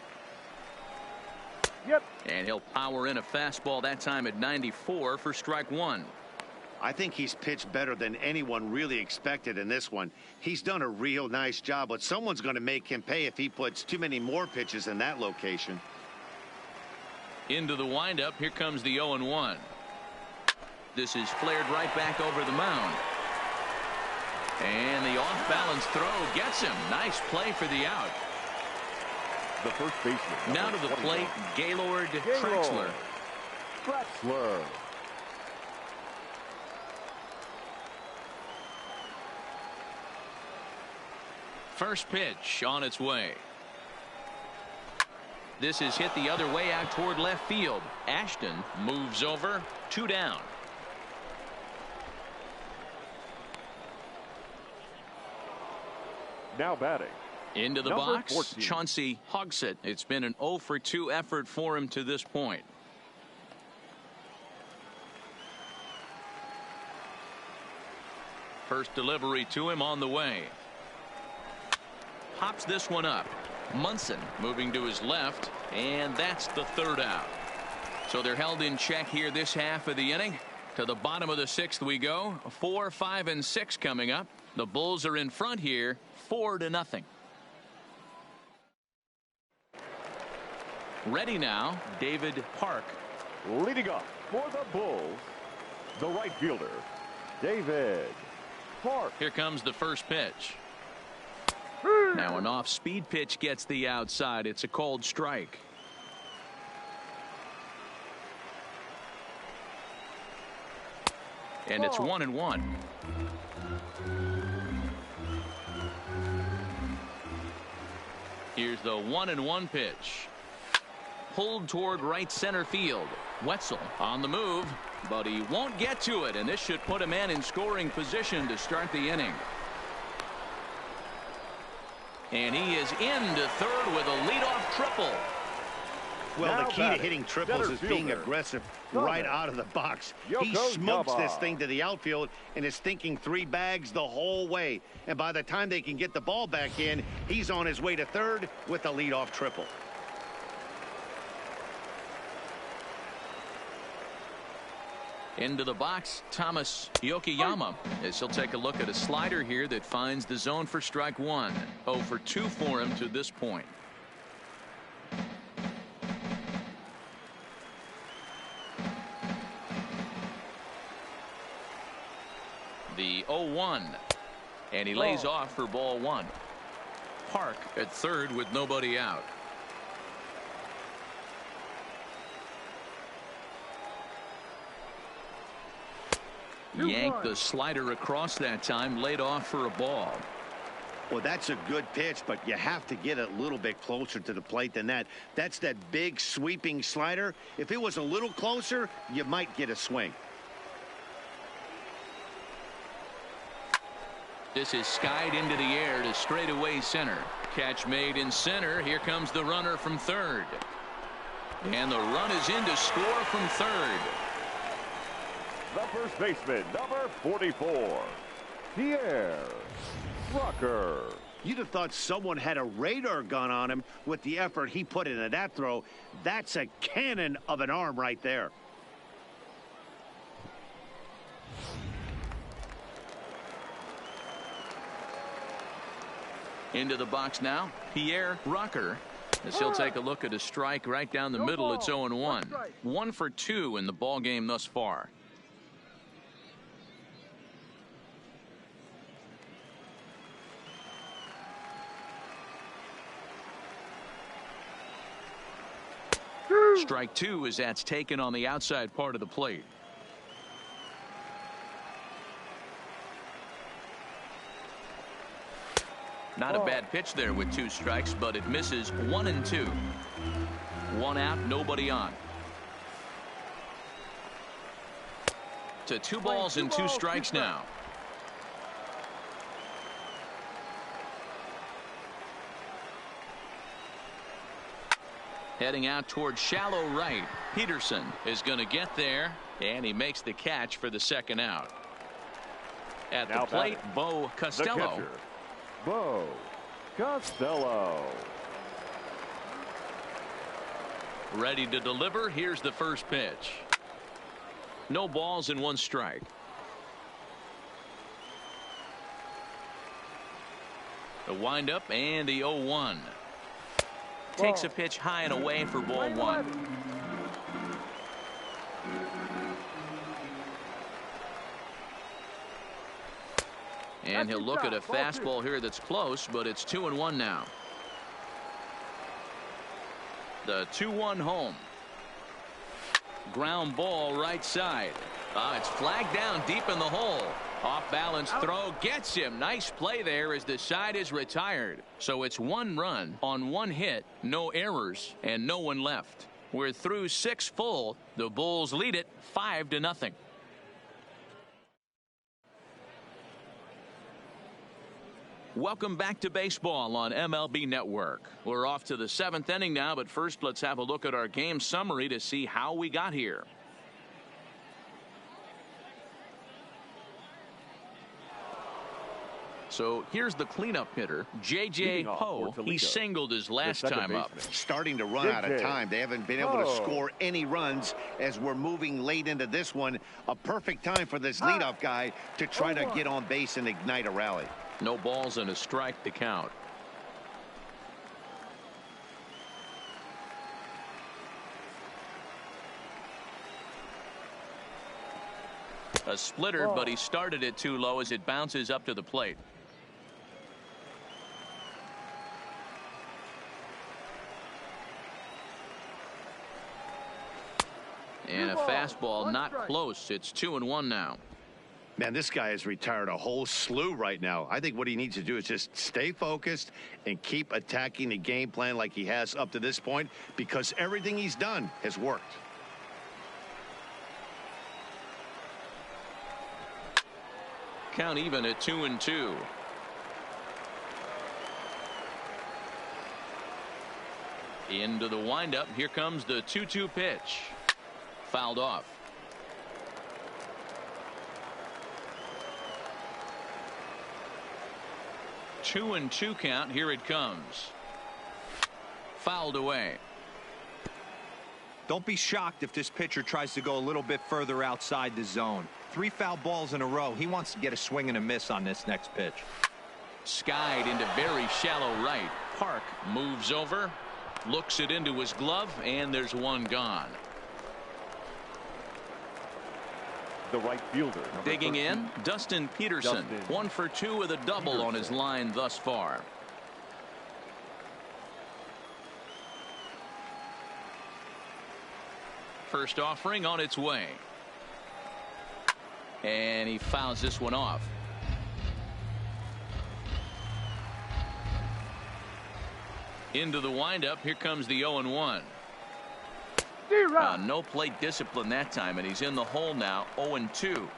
Yep. And he'll power in a fastball, that time at 94 for strike one. I think he's pitched better than anyone really expected in this one. He's done a real nice job, but someone's going to make him pay if he puts too many more pitches in that location. Into the windup. Here comes the 0-1. This is flared right back over the mound. And the off-balance throw gets him. Nice play for the out. The first baseman. Now to the plate, Gaylord Traxler. Traxler. First pitch on its way. This is hit the other way out toward left field. Ashton moves over, 2 down. Now batting. Into the Number box, 14. Chauncey Hogsett. It's been an 0-for-2 effort for him to this point. First delivery to him on the way. Pops this one up. Munson moving to his left, and that's the 3rd out. So they're held in check here this half of the inning. To the bottom of the 6th we go. 4, 5, and 6 coming up. The Bulls are in front here, 4-0. Ready now, David Park. Leading up for the Bulls, the right fielder, David Park. Here comes the first pitch. Now an off-speed pitch gets the outside. It's a cold strike. And it's 1-1. Here's the 1-1 pitch. Pulled toward right center field. Wetzel on the move, but he won't get to it, and this should put a man in scoring position to start the inning. And he is into third with a leadoff triple. Well, Now the key to hitting triples center is being fielder, aggressive Gomez. right out of the box. He Yoko smokes Yaba. this thing to the outfield and is thinking 3 bags the whole way. And by the time they can get the ball back in, he's on his way to third with a leadoff triple. Into the box, Thomas Yokoyama, as he'll take a look at a slider here that finds the zone for strike one. 0-for-2 for him to this point. The 0-1, and he lays off for ball 1. Park at third with nobody out. Yanked the slider across that time, laid off for a ball. Well, that's a good pitch, but you have to get a little bit closer to the plate than that. That's that big sweeping slider. If it was a little closer, you might get a swing. This is skied into the air to straightaway center. Catch made in center. Here comes the runner from third. And the run is in to score from third. The first baseman, number 44, Pierre Rucker. You'd have thought someone had a radar gun on him with the effort he put into that throw. That's a cannon of an arm right there. Into the box now, Pierre Rucker. As he'll take a look at a strike right down the middle. It's 0-1. 1 for 2 in the ball game thus far. Strike 2 as that's taken on the outside part of the plate. Not a bad pitch there with 2 strikes, but it misses 1 and 2. 1 out, nobody on. To 2 balls and 2 strikes now. Heading out toward shallow right. Peterson is going to get there, and he makes the catch for the second out. At the plate, Bo Costello. Bo Costello. Ready to deliver. Here's the first pitch. No balls and 1 strike. The windup and the 0-1. Takes a pitch high and away for ball 1. And he'll look at a fastball here that's close, but it's 2-1 now. The 2-1 home. Ground ball right side. It's flagged down deep in the hole. Off balance throw gets him. Nice play there as the side is retired. So it's 1 run on 1 hit, no errors, and no one left. We're through 6 full. The Bulls lead it 5-0. Welcome back to baseball on MLB Network. We're off to the 7th inning now, but first let's have a look at our game summary to see how we got here. So here's the cleanup hitter, J.J. Ho. He singled his last time up. Starting to run out of time. They haven't been able to score any runs as we're moving late into this one. A perfect time for this leadoff guy to try to get on base and ignite a rally. No balls and a strike to count. A splitter, but he started it too low as it bounces up to the plate. And a fastball not close. It's 2-1 now. Man, this guy has retired a whole slew right now. I think what he needs to do is just stay focused and keep attacking the game plan like he has up to this point, because everything he's done has worked. Count even at 2-2. Into the windup. Here comes the 2-2 pitch. Fouled off. Two and 2 count. Here it comes. Fouled away. Don't be shocked if this pitcher tries to go a little bit further outside the zone. 3 foul balls in a row. He wants to get a swing and a miss on this next pitch. Skied into very shallow right. Park moves over, looks it into his glove, and there's 1 gone. The right fielder. Digging in, Dustin Peterson. 1 for 2 with a double on his line thus far. First offering on its way. And he fouls this one off. Into the windup. Here comes the 0-1. No plate discipline that time, and he's in the hole now. 0-2.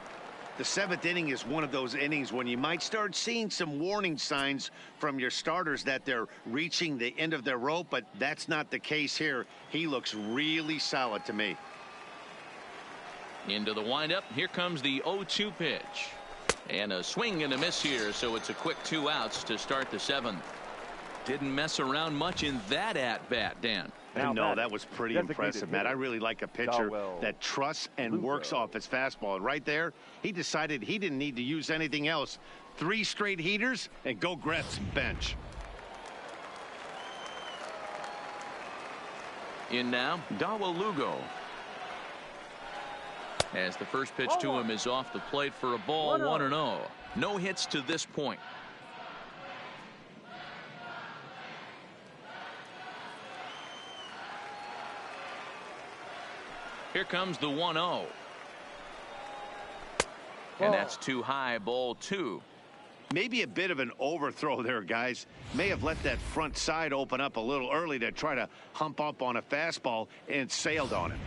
The seventh inning is one of those innings when you might start seeing some warning signs from your starters that they're reaching the end of their rope, but that's not the case here. He looks really solid to me. Into the windup. Here comes the 0-2 pitch. And a swing and a miss here, so it's a quick 2 outs to start the seventh. Didn't mess around much in that at-bat, Dan. No, that was pretty impressive, Matt. I really like a pitcher that trusts and works off his fastball. And right there, he decided he didn't need to use anything else. 3 straight heaters and go grab some bench. In now, Dawa Lugo. As the first pitch to him is off the plate for a ball. 1-0. No hits to this point. Here comes the 1-0. And that's too high, ball 2. Maybe a bit of an overthrow there, guys. May have let that front side open up a little early to try to hump up on a fastball and sailed on it.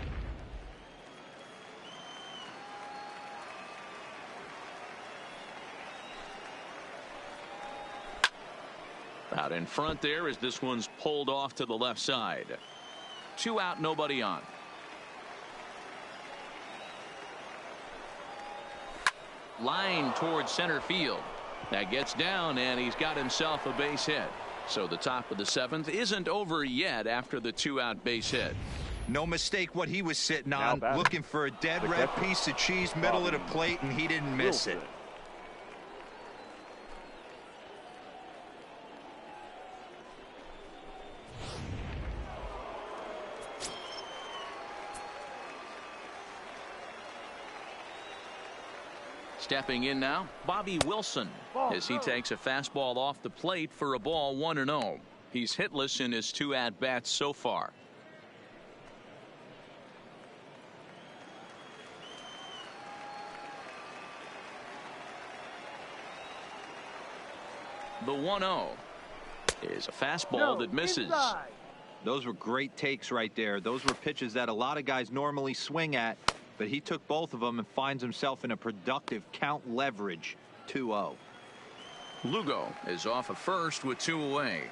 Out in front there as this one's pulled off to the left side. 2 out, nobody on. Line towards center field. That gets down, and he's got himself a base hit. So the top of the seventh isn't over yet after the 2-out base hit. No mistake what he was sitting on, looking for a dead red piece of cheese middle of the plate, and he didn't miss it. Stepping in now, Bobby Wilson, as he takes a fastball off the plate for a ball. 1-0. He's hitless in his 2 at-bats so far. The 1-0 is a fastball that misses. Inside. Those were great takes right there. Those were pitches that a lot of guys normally swing at. But he took both of them and finds himself in a productive count leverage. 2-0. Lugo is off of first with 2 away.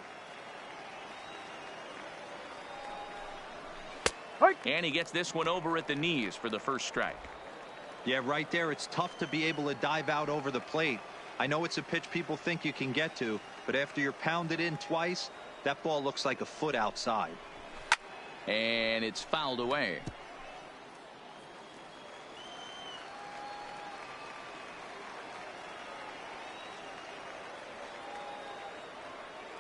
And he gets this one over at the knees for the first strike. Yeah, right there. It's tough to be able to dive out over the plate. I know it's a pitch people think you can get to, but after you're pounded in twice, that ball looks like a foot outside. And it's fouled away.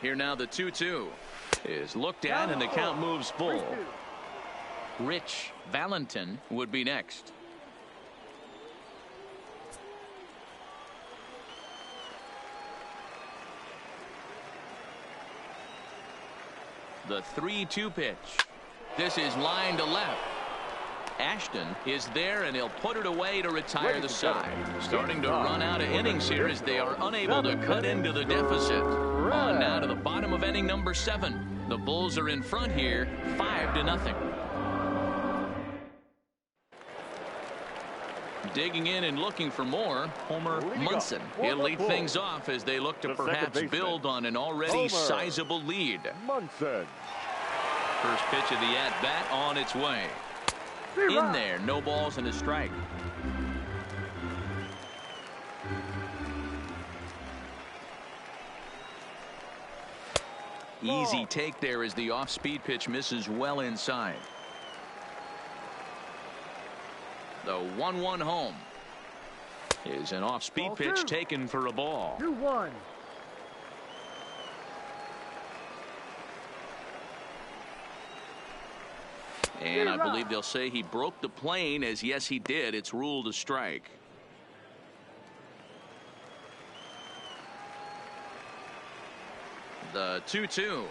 Here now the 2-2 is looked at, and the count moves full. Rich Valentin would be next. The 3-2 pitch. This is line to left. Ashton is there, and he'll put it away to retire the side. Starting to run out of innings here as they are unable to cut into the deficit. On now to the bottom of inning number 7. The Bulls are in front here, 5-0. Digging in and looking for more, Homer Munson. He'll lead things off as they look to perhaps build on an already sizable lead. Munson. First pitch of the at-bat on its way. In there, no balls and a strike. Easy take there as the off-speed pitch misses well inside. The 1-1 home is an off-speed pitch taken for a ball. 2-1. And I believe they'll say he broke the plane, as yes he did. It's ruled a strike. The 2-2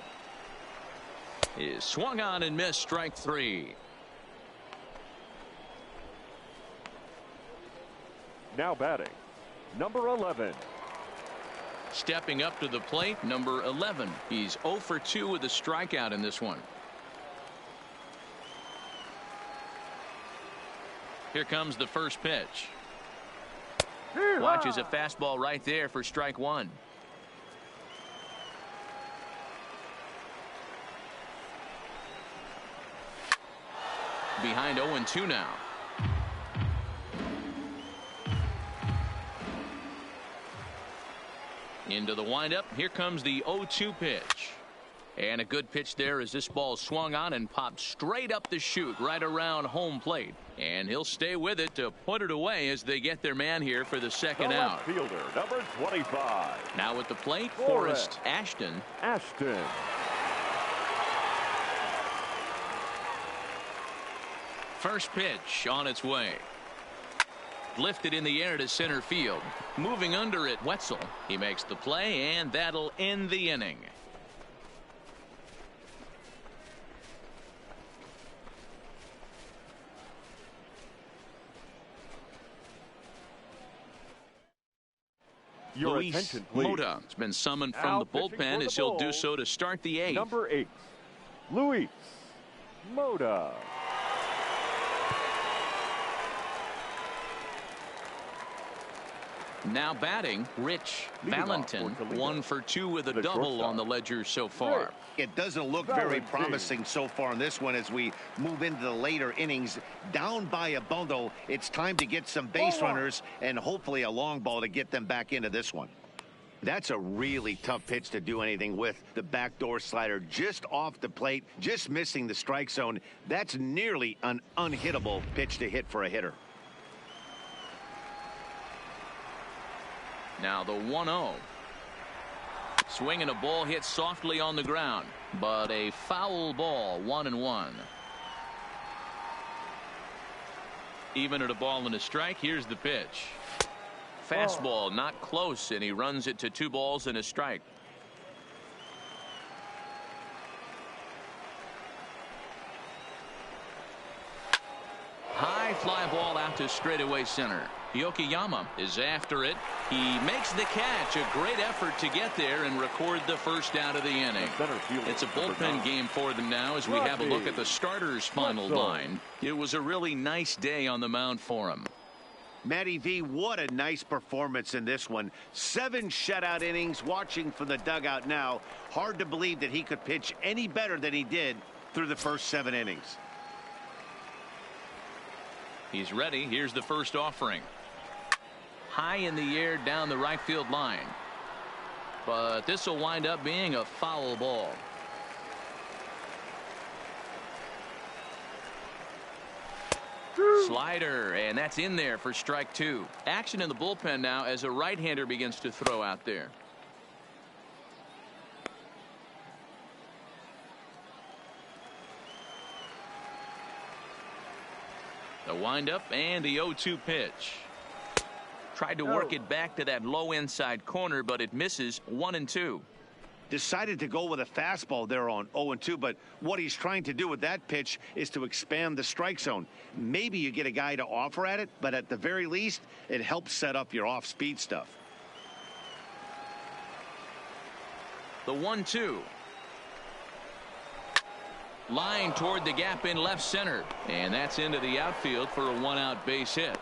is swung on and missed, strike 3. Now batting, number 11. Stepping up to the plate, number 11. He's 0 for 2 with a strikeout in this one. Here comes the first pitch. Watches a fastball right there for strike one. Behind 0-2 now. Into the windup. Here comes the 0-2 pitch. And a good pitch there as this ball swung on and popped straight up the chute right around home plate. And he'll stay with it to put it away as they get their man here for the second out. Fielder, number 25. Now at the plate, Forrest Ashton. First pitch on its way. Lifted in the air to center field. Moving under it, Wetzel. He makes the play, and that'll end the inning. Your Luis attention, please. Mota has been summoned Now from the pitching bullpen for as the he'll do Bulls, so to start the eighth. Number 8, Luis Mota. Now batting, Rich Leading off Valentin, for Toledo. 1 for 2 with a The double shortstop. on the ledger so far. It doesn't look very Valentin. promising so far in this one as we move into the later innings. Down by a bundle, it's time to get some base runners and hopefully a long ball to get them back into this one. That's a really tough pitch to do anything with. The backdoor slider just off the plate, just missing the strike zone. That's nearly an unhittable pitch to hit for a hitter. Now the 1-0. Swinging a ball hit softly on the ground, but a foul ball, 1-1. Even at a ball and a strike, here's the pitch. Fastball not close, and he runs it to 2 balls and a strike. High fly ball out to straightaway center. Yokoyama is after it. He makes the catch. A great effort to get there and record the first out of the inning. It's a bullpen game for them now as we have a look at the starters' final line. It was a really nice day on the mound for him. Matty V, what a nice performance in this one. 7 shutout innings. Watching from the dugout now. Hard to believe that he could pitch any better than he did through the first 7 innings. He's ready. Here's the first offering. High in the air down the right field line. But this will wind up being a foul ball. Slider, and that's in there for strike 2. Action in the bullpen now as a right-hander begins to throw out there. The windup and the 0-2 pitch. Tried to work it back to that low inside corner, but it misses. 1-2. Decided to go with a fastball there on 0-2, but what he's trying to do with that pitch is to expand the strike zone. Maybe you get a guy to offer at it, but at the very least, it helps set up your off-speed stuff. The 1-2. Line toward the gap in left center, and that's into the outfield for a 1-out base hit.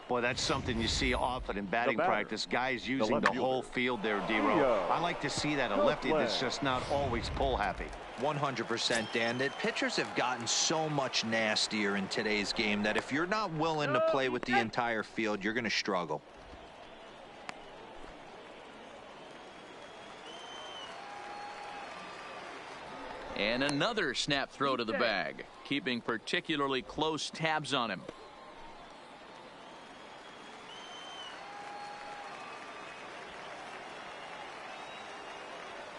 Boy, that's something you see often in batting practice. Guys using the whole field there, D-Row. I like to see that. A lefty that's just not always pull happy. 100%, Dan. That pitchers have gotten so much nastier in today's game that if you're not willing to play with the entire field, you're going to struggle. And another snap throw to the bag, keeping particularly close tabs on him.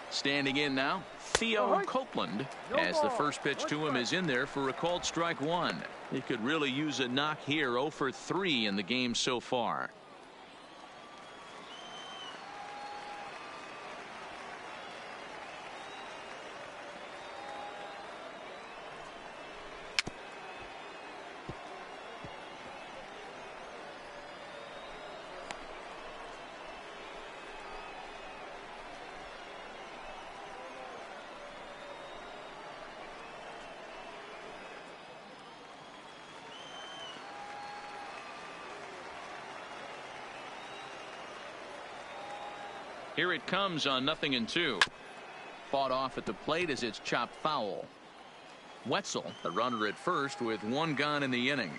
Standing in now, Theo Copeland, as the first pitch to him is in there for a called strike 1. He could really use a knock here. 0 for 3 in the game so far. Here it comes on 0-2. Fought off at the plate as it's chopped foul. Wetzel, the runner at first with one gone in the inning.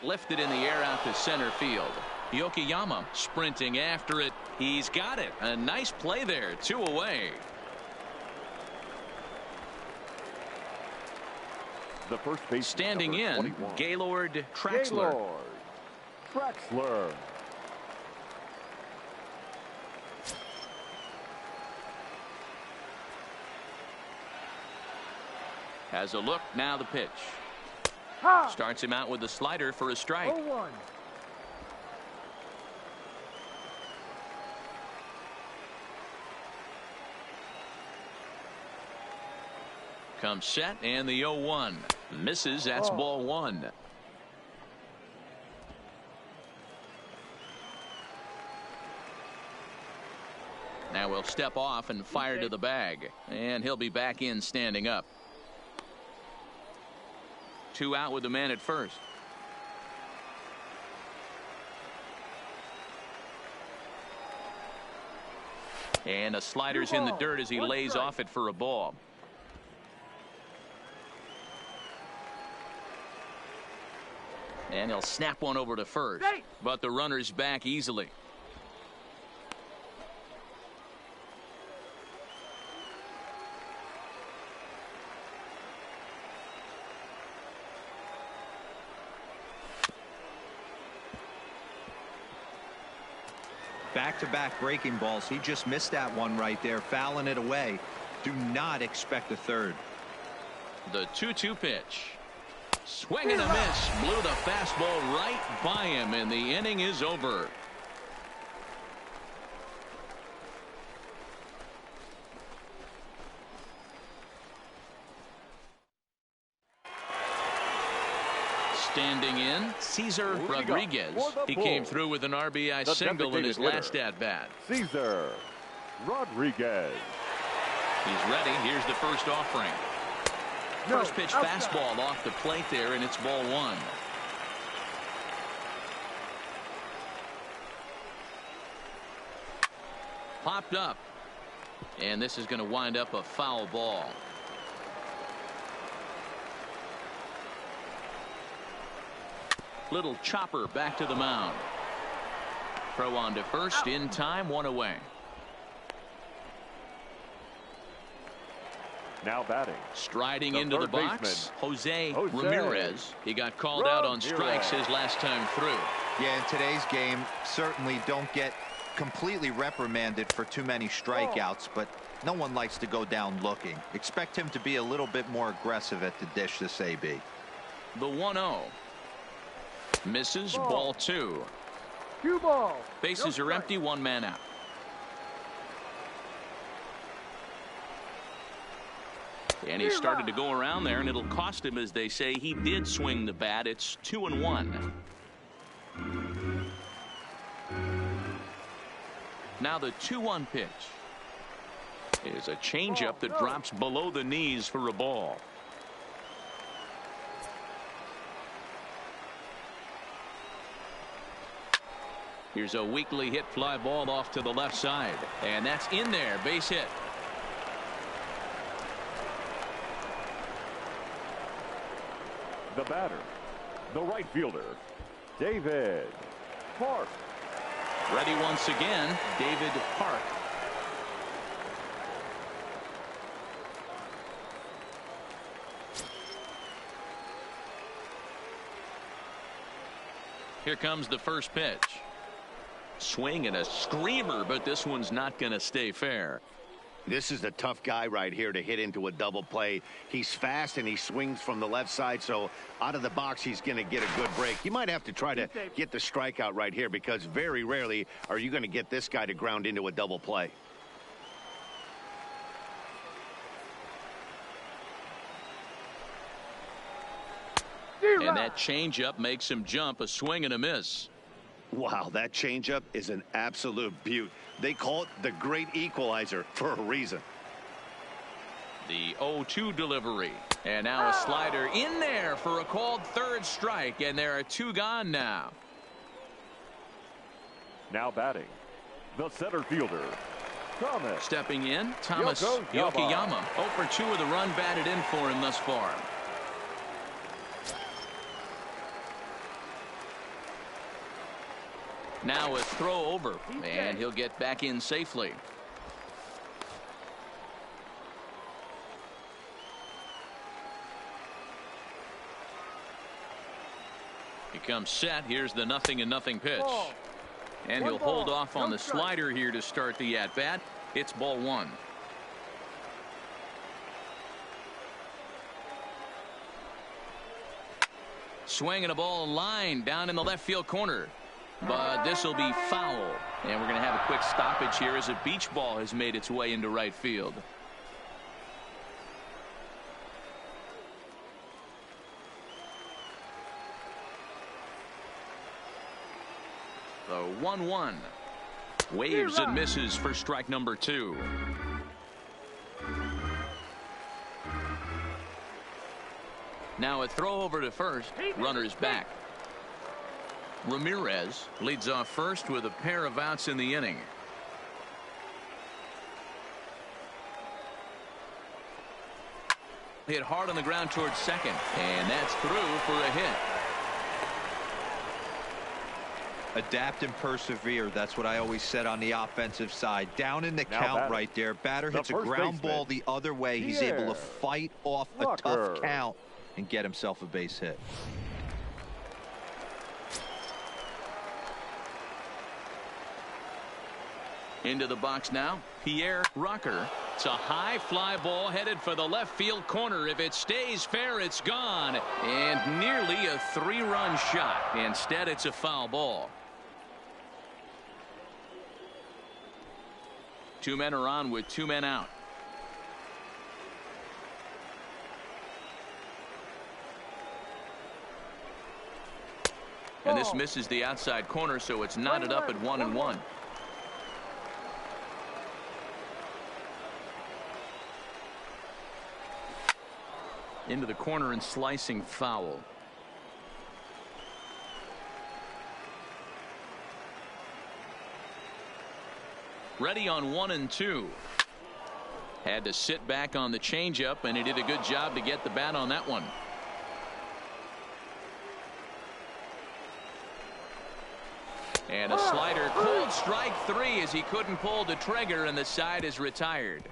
Lifted in the air out to center field. Yokoyama sprinting after it. He's got it. A nice play there. 2 away. The first base standing in, 21. Gaylord Traxler. Gaylord Traxler. Has a look. Now the pitch. Ha! Starts him out with a slider for a strike. 0-1. Comes set and the 0-1 misses. That's ball 1. Now we'll step off and fire to the bag, and he'll be back in standing up. 2 out with the man at first. And a slider's in the dirt as he lays off it for a ball. And he'll snap one over to first, but the runner's back easily. Back-to-back breaking balls. He just missed that one right there, fouling it away. Do not expect a third. The 2-2 pitch. Swing and a miss. Blew the fastball right by him, and the inning is over. Standing in, Cesar Rodriguez. He came through with an RBI single in his last at-bat. Cesar Rodriguez. He's ready. Here's the first offering. First pitch fastball off the plate there, and it's ball 1. Popped up. And this is going to wind up a foul ball. Little chopper back to the mound. Throw on to first in time, 1 away. Now batting. Striding the into the third box, baseman, Jose Jose Ramirez. He got called out on strikes his last time through. Yeah, in today's game, certainly don't get completely reprimanded for too many strikeouts, but no one likes to go down looking. Expect him to be a little bit more aggressive at the dish this AB. The 1-0. Misses, ball 2. 2 balls. Bases are empty, 1 man out. And he started to go around there, and it'll cost him, as they say. He did swing the bat. It's 2-1. Now the 2-1 pitch is a changeup that drops below the knees for a ball. Here's a weakly hit fly ball off to the left side, and that's in there. Base hit. The batter, the right fielder, David Park. Ready once again, David Park. Here comes the first pitch. Swing and a screamer, but this one's not going to stay fair. This is the tough guy right here to hit into a double play. He's fast and he swings from the left side, so out of the box he's going to get a good break. You might have to try to get the strikeout right here, because very rarely are you going to get this guy to ground into a double play. And that changeup makes him jump. A swing and a miss. Wow, that changeup is an absolute beaut. They call it the great equalizer for a reason. The 0-2 delivery. And now a slider in there for a called third strike. And there are two gone now. Now batting, the center fielder, Thomas. Stepping in, Thomas Yokoyama. Yokoyama. 0 for 2 with a run batted in for him thus far. Now a throw over, and he'll get back in safely. He comes set. Here's the 0-0 pitch. And he'll hold off on the slider here to start the at-bat. It's ball 1. Swinging a ball line down in the left field corner. But this will be foul. And we're going to have a quick stoppage here as a beach ball has made its way into right field. The 1-1. Waves and misses for strike number 2. Now a throw over to first. Runner's back. Ramirez leads off first with a pair of outs in the inning. Hit hard on the ground towards second, and that's through for a hit. Adapt and persevere. That's what I always said on the offensive side. Down in the count right there. Batter hits a ground ball the other way. He's able to fight off a tough count and get himself a base hit. Into the box now, Pierre Rocker. It's a high fly ball headed for the left field corner. If it stays fair, it's gone. And nearly a 3-run shot. Instead, it's a foul ball. 2 men are on with 2 men out. And this misses the outside corner, so it's knotted up at 1-1. Into the corner and slicing foul. Ready on 1-2. Had to sit back on the changeup, and he did a good job to get the bat on that one. And a slider, cold strike 3 as he couldn't pull the trigger, and the side is retired.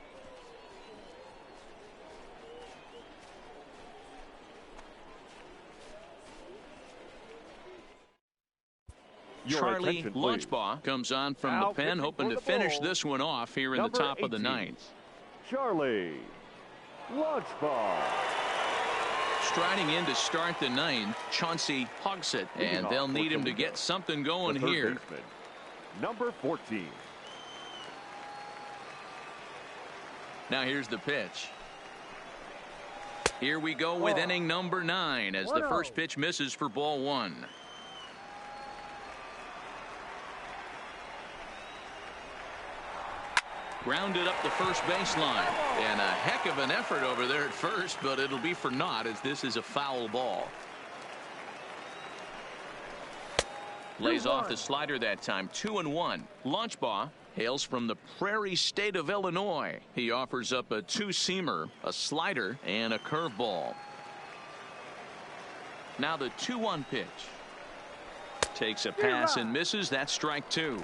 Charlie Lunchbaugh comes on from the pen, hoping to finish this one off here in the top of the 9th. Charlie Lunchbaugh. Striding in to start the 9th, Chauncey Hogsett, and they'll need him to get something going here. Number 14. Now here's the pitch. Here we go with inning number 9 as the first pitch misses for ball 1. Grounded up the first baseline, and a heck of an effort over there at first, but it'll be for naught as this is a foul ball. Lays off the slider that time. 2-1. Lunchbaugh hails from the Prairie State of Illinois. He offers up a 2-seamer, a slider, and a curveball. Now the 2-1 pitch. Takes a pass and misses. That's strike 2.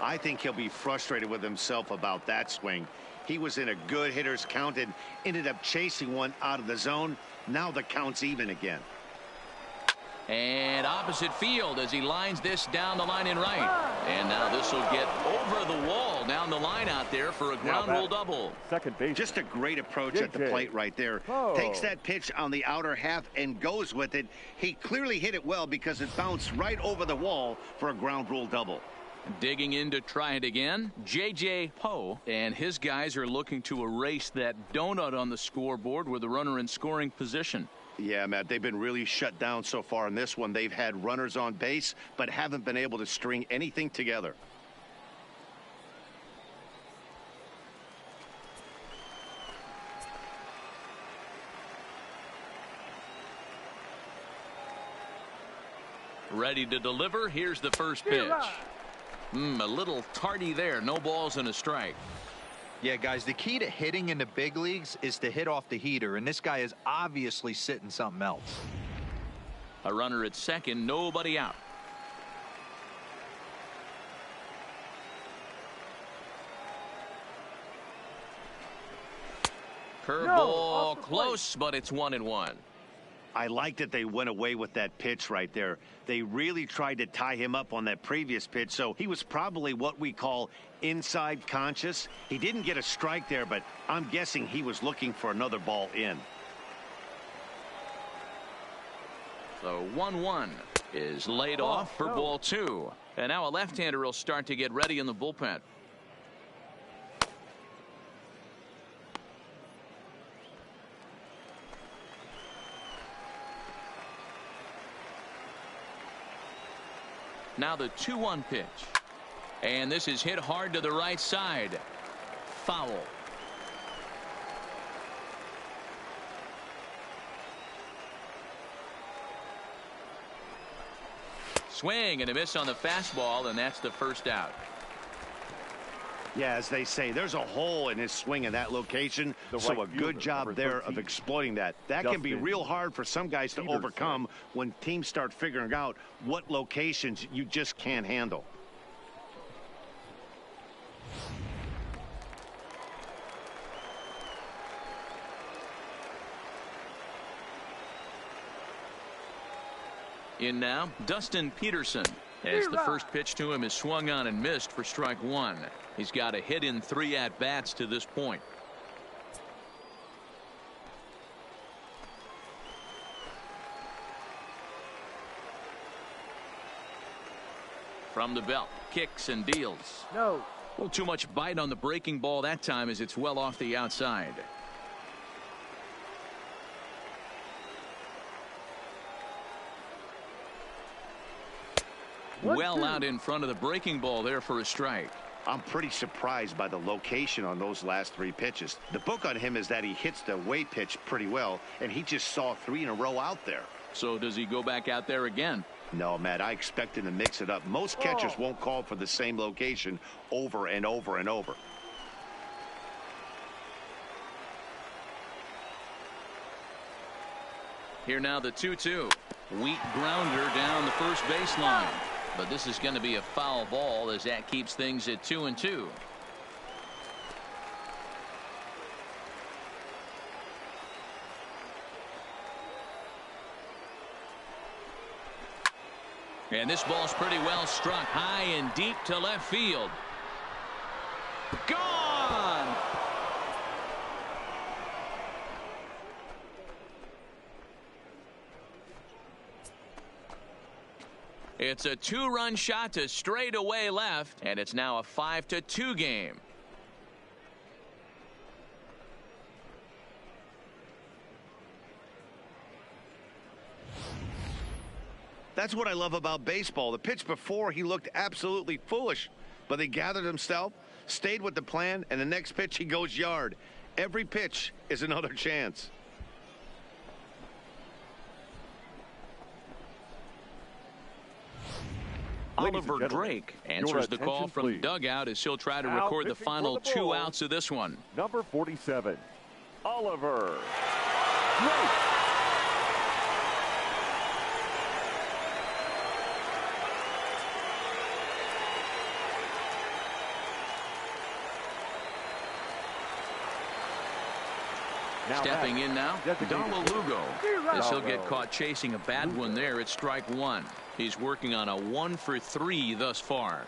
I think he'll be frustrated with himself about that swing. He was in a good hitter's count and ended up chasing one out of the zone. Now the count's even again. And opposite field as he lines this down the line in right. And now this will get over the wall down the line out there for a ground rule double. Second base. Just a great approach at the plate right there. Takes that pitch on the outer half and goes with it. He clearly hit it well because it bounced right over the wall for a ground rule double. Digging in to try it again, J.J. Poe, and his guys are looking to erase that donut on the scoreboard with a runner in scoring position. Yeah, Matt, they've been really shut down so far in this one. They've had runners on base, but haven't been able to string anything together. Ready to deliver. Here's the first pitch. A little tardy there. No balls and a strike. Yeah, guys, the key to hitting in the big leagues is to hit off the heater, and this guy is obviously sitting something else. A runner at second, nobody out. Curveball close, but it's 1-1. I like that they went away with that pitch right there. They really tried to tie him up on that previous pitch, so he was probably what we call inside conscious. He didn't get a strike there, but I'm guessing he was looking for another ball in. So 1-1 is laid off for ball 2. And now a left-hander will start to get ready in the bullpen. Now the 2-1 pitch. And this is hit hard to the right side. Foul. Swing and a miss on the fastball, and that's the first out. Yeah, as they say, there's a hole in his swing in that location, so a good job there of exploiting that. That can be real hard for some guys to overcome when teams start figuring out what locations you just can't handle. In now, Dustin Peterson, as the first pitch to him is swung on and missed for strike 1. He's got a hit in 3 at-bats to this point. From the belt, kicks and deals. No. Well, too much bite on the breaking ball that time as it's well off the outside. Well out in front of the breaking ball there for a strike. I'm pretty surprised by the location on those last 3 pitches. The book on him is that he hits the away pitch pretty well, and he just saw 3 in a row out there. So does he go back out there again? No, Matt, I expect him to mix it up. Most catchers won't call for the same location over and over and over. Here now the 2-2. Weak grounder down the first baseline. But this is going to be a foul ball as that keeps things at 2-2. And this ball's pretty well struck high and deep to left field. Gone! It's a 2-run shot to straightaway left, and it's now a 5-2 game. That's what I love about baseball. The pitch before, he looked absolutely foolish, but he gathered himself, stayed with the plan, and the next pitch he goes yard. Every pitch is another chance. Oliver Drake answers the call from the dugout as he'll try to record the final 2 outs of this one. Number 47, Oliver Drake. Stepping in now, Donald Lugo. As he'll get caught chasing a bad one there at strike 1. He's working on a 1 for 3 thus far.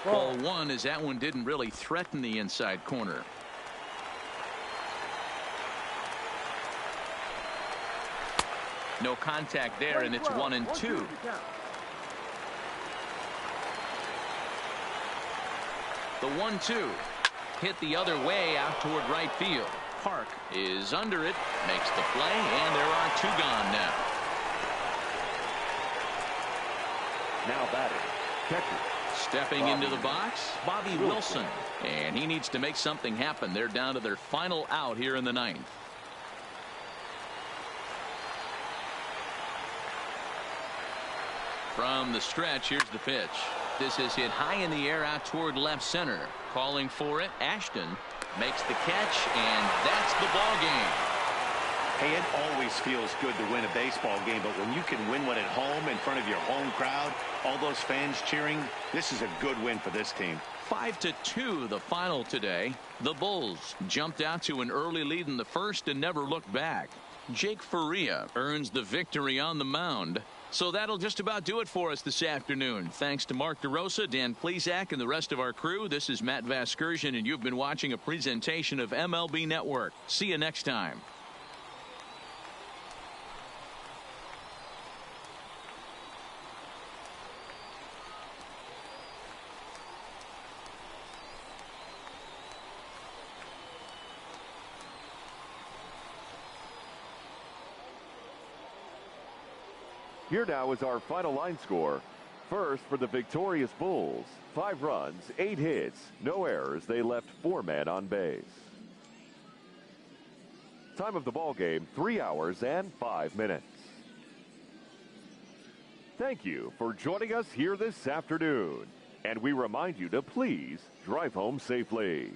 Ball 1 as that one didn't really threaten the inside corner. No contact there, and it's 1-2. The 1-2 hit the other way out toward right field. Park is under it, makes the play, and there are 2 gone now. Now batting, catcher Stepping into the box, Bobby Wilson. And he needs to make something happen. They're down to their final out here in the ninth. From the stretch, here's the pitch. This is hit high in the air out toward left center. Calling for it, Ashton makes the catch, and that's the ball game. Hey, it always feels good to win a baseball game, but when you can win one at home in front of your home crowd, all those fans cheering, this is a good win for this team. 5-2 the final today. The Bulls jumped out to an early lead in the first and never looked back. Jake Faria earns the victory on the mound. So that'll just about do it for us this afternoon. Thanks to Mark DeRosa, Dan Plesac, and the rest of our crew. This is Matt Vasgersian, and you've been watching a presentation of MLB Network. See you next time. Here now is our final line score. First for the victorious Bulls. 5 runs, 8 hits, no errors. They left 4 men on base. Time of the ball game, 3 hours and 5 minutes. Thank you for joining us here this afternoon. And we remind you to please drive home safely.